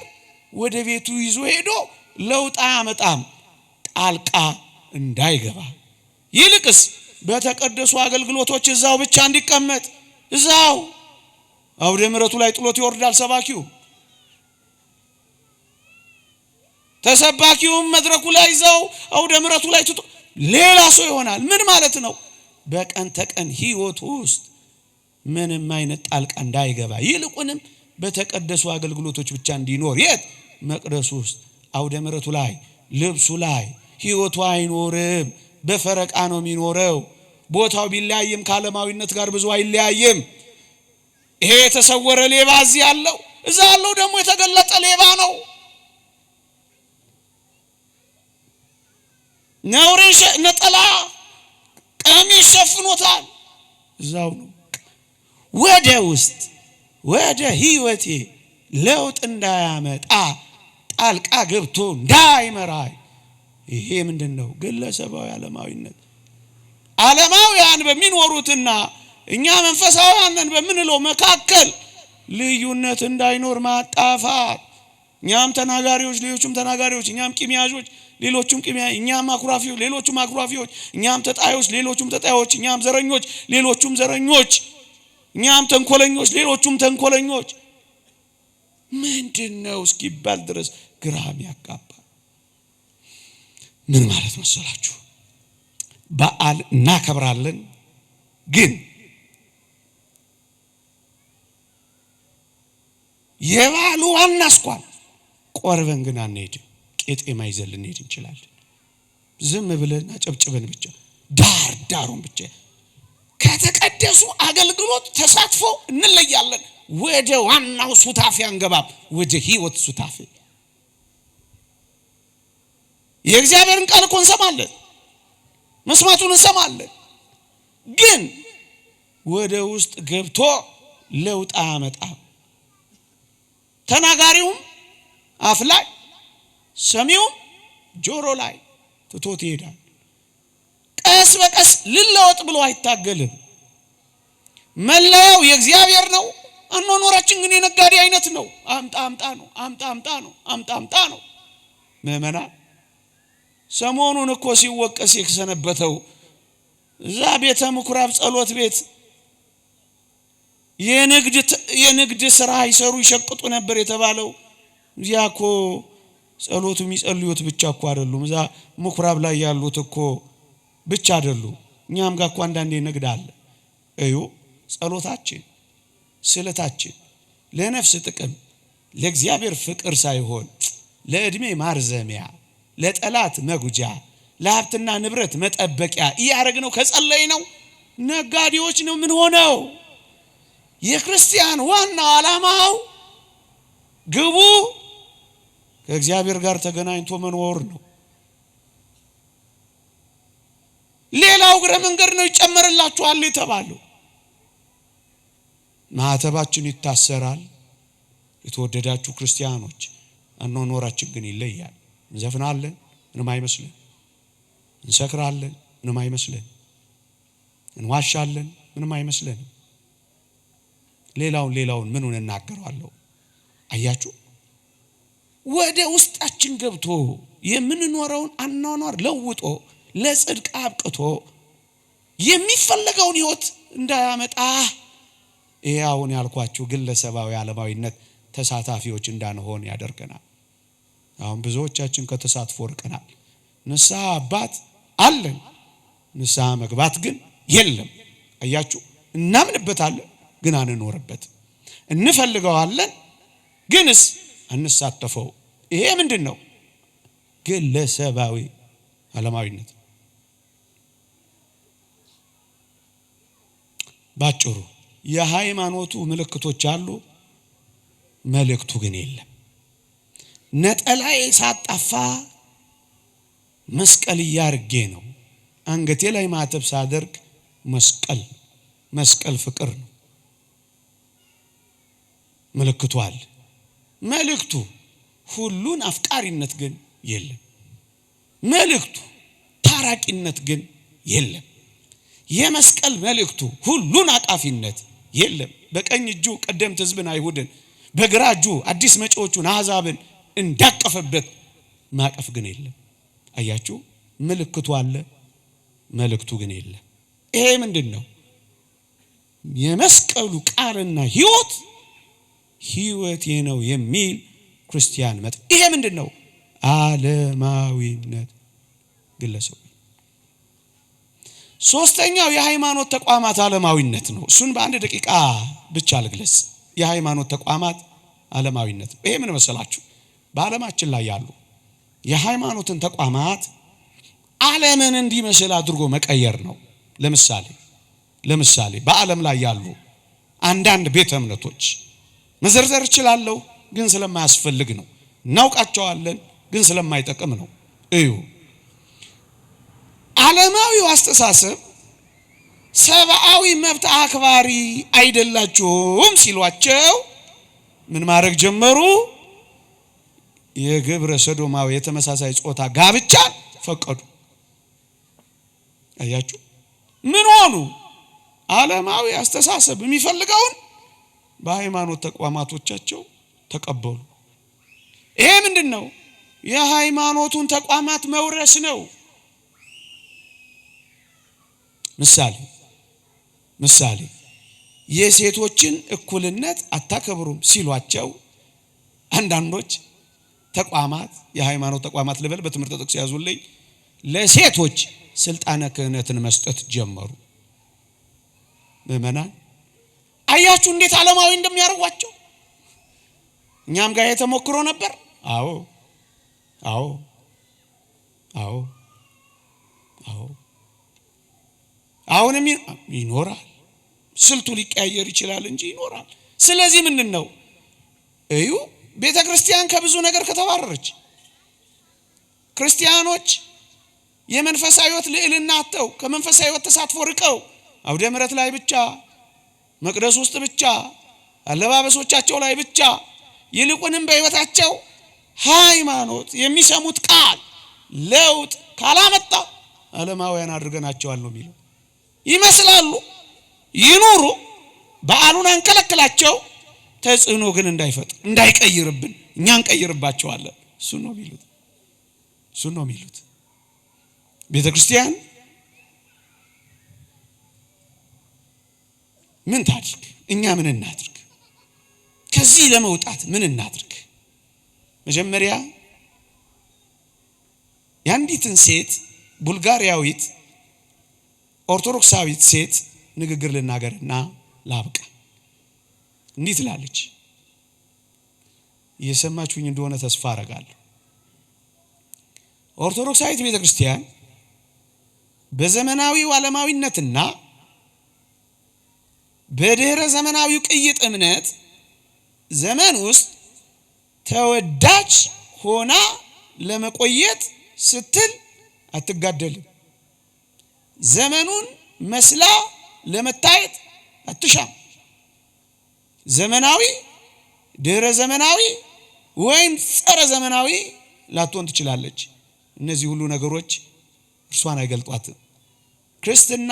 ወደ ቤቱ ይዞ ሄዶ ለውጥ አያመጣም፣ ጣልቃ እንዳይገባ። ይልቅስ በተቀደሱ አገልግሎቶች እዛው ብቻ እንዲቀመጥ፣ እዛው አውደ ምሕረቱ ላይ ጥሎት ይወርዳል ሰባኪው። ተሰባኪውም መድረኩ ላይ ይዘው አውደ ምሕረቱ ላይ ትቶ ሌላ ሰው ይሆናል። ምን ማለት ነው? በቀን ተቀን ህይወቱ ውስጥ ምንም አይነት ጣልቃ እንዳይገባ ይልቁንም በተቀደሱ አገልግሎቶች ብቻ እንዲኖር የት መቅደሱ ውስጥ አውደ ምሕረቱ ላይ ልብሱ ላይ ህይወቱ አይኖርም። በፈረቃ ነው የሚኖረው። ቦታው ቢለያይም ከዓለማዊነት ጋር ብዙ አይለያይም። ይሄ የተሰወረ ሌባ እዚህ ያለው እዛ ያለው ደግሞ የተገለጠ ሌባ ነው። ነውሬሽ ነጠላ ቀሚስ ሸፍኖታል። እዛው ነው። ወደ ውስጥ ወደ ህይወቴ ለውጥ እንዳያመጣ ጣልቃ ገብቶ እንዳይመራይ ይሄ ምንድነው? ግለሰባዊ ዓለማዊነት። ዓለማውያን በሚኖሩትና እኛ መንፈሳውያን በምንለው መካከል ልዩነት እንዳይኖር ማጣፋት። እኛም ተናጋሪዎች ሌሎችም ተናጋሪዎች፣ እኛም ቂሚያጆች ሌሎችም ቂሚያ፣ እኛም አኩራፊዎች ሌሎችም አኩራፊዎች፣ እኛም ተጣዮች ሌሎችም ተጣዮች፣ እኛም ዘረኞች ሌሎችም ዘረኞች፣ እኛም ተንኮለኞች ሌሎችም ተንኮለኞች። ምንድነው እስኪባል ድረስ ግራም ያጋባ። ምን ማለት መሰላችሁ? በዓል እናከብራለን፣ ግን የበዓሉ ዋና አስኳል ቆርበን ግን አንሄድም። ቄጤማ ይዘን ልንሄድ እንችላለን። ዝም ብለን አጨብጭበን ብቻ ዳር ዳሩን ብቻ ከተቀደሱ አገልግሎት ተሳትፎ እንለያለን። ወደ ዋናው ሱታፌ አንገባም። ወደ ህይወት ሱታፌ የእግዚአብሔርን ቃል እኮ እንሰማለን፣ መስማቱን እንሰማለን፣ ግን ወደ ውስጥ ገብቶ ለውጥ አያመጣም። ተናጋሪውም አፍ ላይ ሰሚውም ጆሮ ላይ ትቶት ይሄዳል። ቀስ በቀስ ልለወጥ ብሎ አይታገልም። መለያው የእግዚአብሔር ነው። አኗኗራችን ግን የነጋዴ አይነት ነው። አምጣ አምጣ ነው፣ አምጣ አምጣ ነው፣ አምጣ አምጣ ነው። ምእመናን ሰሞኑን እኮ ሲወቀስ የሰነበተው እዛ ቤተ ምኩራብ ጸሎት ቤት የንግድ ስራ ይሰሩ ይሸቅጡ ነበር የተባለው እዚያ እኮ ጸሎቱ የሚጸልዩት ብቻ እኮ አይደሉም። እዛ ምኩራብ ላይ ያሉት እኮ ብቻ አይደሉም። እኛም ጋር እኮ አንዳንዴ ንግድ አለ። እዩ ጸሎታችን ስለታችን ለነፍስ ጥቅም ለእግዚአብሔር ፍቅር ሳይሆን ለእድሜ ማርዘሚያ ለጠላት መጉጃ ለሀብትና ንብረት መጠበቂያ ያረግነው ከጸለይ ነው። ነጋዴዎች ነው ምን ሆነው? የክርስቲያን ዋና ዓላማው ግቡ ከእግዚአብሔር ጋር ተገናኝቶ መኖር ነው። ሌላው ግረ መንገድ ነው ይጨመርላችኋል የተባለው። ማህተባችን ይታሰራል። የተወደዳችሁ ክርስቲያኖች አኗኗራችን ግን ይለያል። እንዘፍናለን ምንም አይመስልን፣ እንሰክራለን ምንም አይመስልን፣ እንዋሻለን ምንም አይመስልን። ሌላውን ምኑን እናገራለሁ? አያችሁ ወደ ውስጣችን ገብቶ የምንኖረውን አኗኗር ለውጦ ለጽድቅ አብቅቶ የሚፈልገውን ህይወት እንዳያመጣ ይሄውን ያልኳችሁ ግለሰባዊ ዓለማዊነት ተሳታፊዎች እንዳንሆን ያደርገናል። አሁን ብዙዎቻችን ከተሳትፎ ርቀናል። ንስሐ አባት አለን፣ ንስሐ መግባት ግን የለም። አያችሁ እናምንበታለን ግን አንኖርበትም። እንፈልገዋለን ግንስ አንሳተፈው። ይሄ ምንድነው? ግለሰባዊ ዓለማዊነት። ባጭሩ የሃይማኖቱ ምልክቶች አሉ፣ መልእክቱ ግን የለም። ነጠላዬ ሳጣፋ መስቀል ያርጌ ነው። አንገቴ ላይ ማተብ ሳደርግ መስቀል ፍቅር ነው። ምልክቱ አለ። መልእክቱ ሁሉን አፍቃሪነት ግን የለም። መልእክቱ ታራቂነት ግን የለም። የመስቀል መልእክቱ ሁሉን አቃፊነት የለም። በቀኝ እጁ ቀደምት ሕዝብን አይሁድን፣ በግራ እጁ አዲስ መጪዎቹን አሕዛብን እንዳቀፈበት ማቀፍ ግን የለም። አያችሁ ምልክቱ አለ፣ መልእክቱ ግን የለም። ይሄ ምንድነው? የመስቀሉ ቃልና ህይወቴ ነው የሚል ክርስቲያን መጥ ይሄ ምንድነው? ዓለማዊነት ግለሰብ። ሶስተኛው የሃይማኖት ተቋማት ዓለማዊነት ነው። እሱን በአንድ ደቂቃ ብቻ ልግለጽ። የሃይማኖት ተቋማት ዓለማዊነት ነው። ይሄ ምን መሰላችሁ? በዓለማችን ላይ ያሉ የሃይማኖትን ተቋማት ዓለምን እንዲመስል አድርጎ መቀየር ነው። ለምሳሌ በዓለም ላይ ያሉ አንዳንድ ቤተ እምነቶች መዘርዘር እችላለሁ፣ ግን ስለማያስፈልግ ነው። እናውቃቸዋለን፣ ግን ስለማይጠቅም ነው። እዩ፣ ዓለማዊው አስተሳሰብ ሰብአዊ መብት አክባሪ አይደላችሁም ሲሏቸው ምን ማድረግ ጀመሩ? የግብረ ሰዶማዊ የተመሳሳይ ጾታ ጋብቻ ፈቀዱ። አያችሁ፣ ምን ሆኑ? ዓለማዊ አስተሳሰብ የሚፈልገውን በሃይማኖት ተቋማቶቻቸው ተቀበሉ። ይሄ ምንድነው? የሃይማኖቱን ተቋማት መውረስ ነው። ምሳሌ የሴቶችን እኩልነት አታከብሩም ሲሏቸው አንዳንዶች ተቋማት፣ የሃይማኖት ተቋማት ልበል፣ በትምህርት ጥቅስ ያዙልኝ፣ ለሴቶች ስልጣነ ክህነትን መስጠት ጀመሩ። ምእመናን አያችሁ እንዴት ዓለማዊ እንደሚያደርጓቸው። እኛም ጋር የተሞክሮ ነበር። አዎ አሁንም ይኖራል። ስልቱ ሊቀያየር ይችላል እንጂ ይኖራል። ስለዚህ ምንድነው? እዩ፣ ቤተክርስቲያን ከብዙ ነገር ከተባረረች፣ ክርስቲያኖች የመንፈሳዊ ሕይወት ልዕልና አጥተው ከመንፈሳዊ ሕይወት ተሳትፎ ርቀው አውደ ምሕረት ላይ ብቻ፣ መቅደስ ውስጥ ብቻ፣ አለባበሶቻቸው ላይ ብቻ፣ ይልቁንም በሕይወታቸው ሃይማኖት የሚሰሙት ቃል ለውጥ ካላመጣ ዓለማውያን አድርገናቸዋል ነው የሚለው። ይመስላሉ፣ ይኑሩ፣ በዓሉን አንከለክላቸው፣ ተጽዕኖ ግን እንዳይፈጥር እንዳይቀይርብን እኛ እንቀይርባቸዋለን። እሱ ነው የሚሉት። ቤተ ክርስቲያን ምን ታድርግ? እኛ ምን እናድርግ? ከዚህ ለመውጣት ምን እናድርግ? መጀመሪያ የአንዲትን ሴት ቡልጋሪያዊት ኦርቶዶክሳዊት ሴት ንግግር ልናገርና ላብቃ። እንዲህ ትላለች። እየሰማችሁኝ እንደሆነ ተስፋ አደርጋለሁ። ኦርቶዶክሳዊት ቤተክርስቲያን በዘመናዊው ዓለማዊነትና በድህረ ዘመናዊው ቅይጥ እምነት ዘመን ውስጥ ተወዳጅ ሆና ለመቆየት ስትል አትጋደልም። ዘመኑን መስላ ለመታየት አትሻም። ዘመናዊ፣ ድህረ ዘመናዊ ወይም ጸረ ዘመናዊ ላትሆን ትችላለች። እነዚህ ሁሉ ነገሮች እርሷን አይገልጧትም። ክርስትና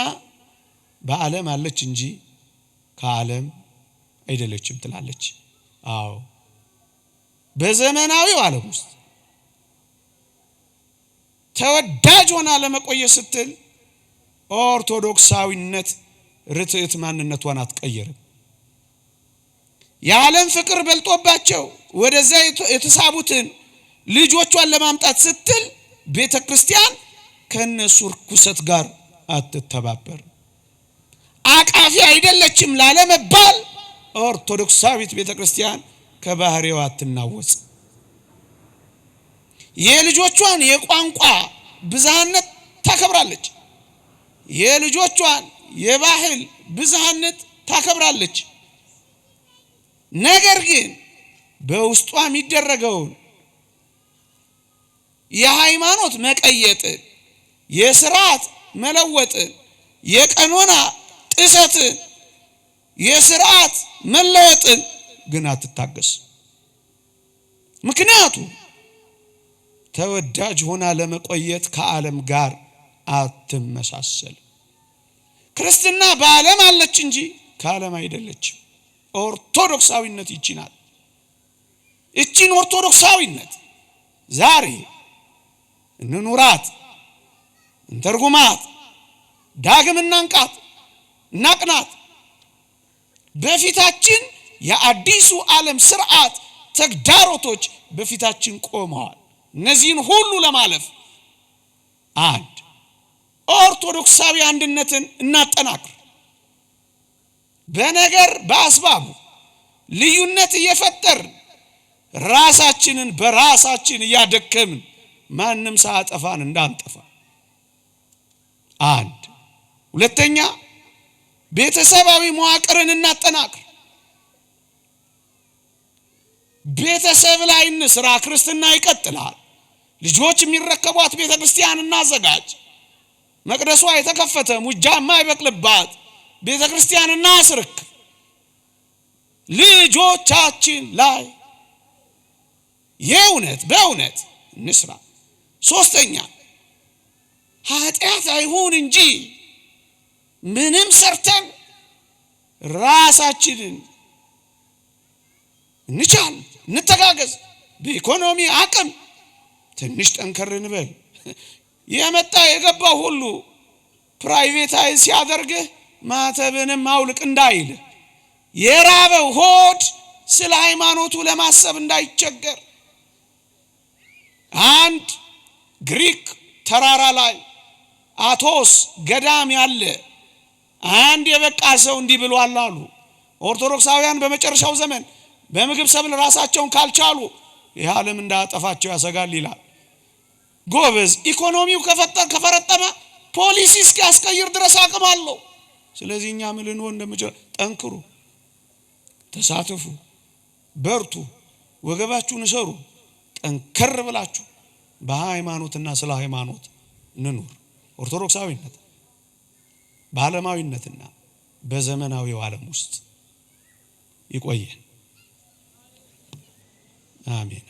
በዓለም አለች እንጂ ከዓለም አይደለችም ትላለች። አዎ፣ በዘመናዊው ዓለም ውስጥ ተወዳጅ ሆና ለመቆየት ስትል ኦርቶዶክሳዊነት ርትዕት ማንነቷን አትቀይርም። የዓለም ፍቅር በልጦባቸው ወደዛ የተሳቡትን ልጆቿን ለማምጣት ስትል ቤተ ክርስቲያን ከነሱ ርኩሰት ጋር አትተባበር። አቃፊ አይደለችም ላለመባል ኦርቶዶክሳዊት ቤተ ክርስቲያን ከባህሪዋ አትናወጽ። የልጆቿን የቋንቋ ብዝሃነት ታከብራለች። የልጆቿን የባህል ብዝሃነት ታከብራለች። ነገር ግን በውስጧ የሚደረገውን የሃይማኖት መቀየጥን፣ የስርዓት መለወጥን፣ የቀኖና ጥሰትን፣ የስርዓት መለወጥን ግን አትታገስ። ምክንያቱም ተወዳጅ ሆና ለመቆየት ከዓለም ጋር አትመሳሰል። ክርስትና በዓለም አለች እንጂ ከዓለም አይደለችም። ኦርቶዶክሳዊነት ይቺ ናት። እቺን ኦርቶዶክሳዊነት ዛሬ እንኑራት፣ እንተርጉማት፣ ዳግም እናንቃት፣ እናቅናት። በፊታችን የአዲሱ ዓለም ስርዓት ተግዳሮቶች በፊታችን ቆመዋል። እነዚህን ሁሉ ለማለፍ አንድ ኦርቶዶክሳዊ አንድነትን እናጠናክር። በነገር በአስባቡ ልዩነት እየፈጠርን ራሳችንን በራሳችን እያደከምን ማንም ሳያጠፋን እንዳንጠፋ አንድ። ሁለተኛ ቤተሰባዊ መዋቅርን እናጠናክር። ቤተሰብ ላይ እንስራ። ክርስትና ይቀጥላል። ልጆች የሚረከቧት ቤተክርስቲያን እናዘጋጅ። መቅደሷ የተከፈተ ሙጃ የማይበቅልባት ቤተክርስቲያን እናስርክ። ልጆቻችን ላይ በእውነት እንስራ። ሶስተኛ ኃጢአት አይሁን እንጂ ምንም ሰርተን ራሳችንን እንቻል፣ እንተጋገዝ። በኢኮኖሚ አቅም ትንሽ ጠንከር እንበል። የመጣ የገባው ሁሉ ፕራይቬታይዝ ሲያደርግህ ማተብንም አውልቅ እንዳይል፣ የራበው ሆድ ስለ ሃይማኖቱ ለማሰብ እንዳይቸገር። አንድ ግሪክ ተራራ ላይ አቶስ ገዳም ያለ አንድ የበቃ ሰው እንዲህ ብሏል አሉ። ኦርቶዶክሳውያን በመጨረሻው ዘመን በምግብ ሰብል ራሳቸውን ካልቻሉ ይህ ዓለም እንዳያጠፋቸው ያሰጋል ይላል። ጎበዝ፣ ኢኮኖሚው ከፈረጠመ ፖሊሲ እስኪያስቀይር ድረስ አቅም አለው። ስለዚህ እኛ ምን ልንሆን እንደምንችል ጠንክሩ፣ ተሳተፉ፣ በርቱ፣ ወገባችሁን እሰሩ። ጠንከር ብላችሁ በሃይማኖትና ስለ ሃይማኖት እንኑር። ኦርቶዶክሳዊነት በዓለማዊነትና በዘመናዊው ዓለም ውስጥ ይቆየን። አሜን።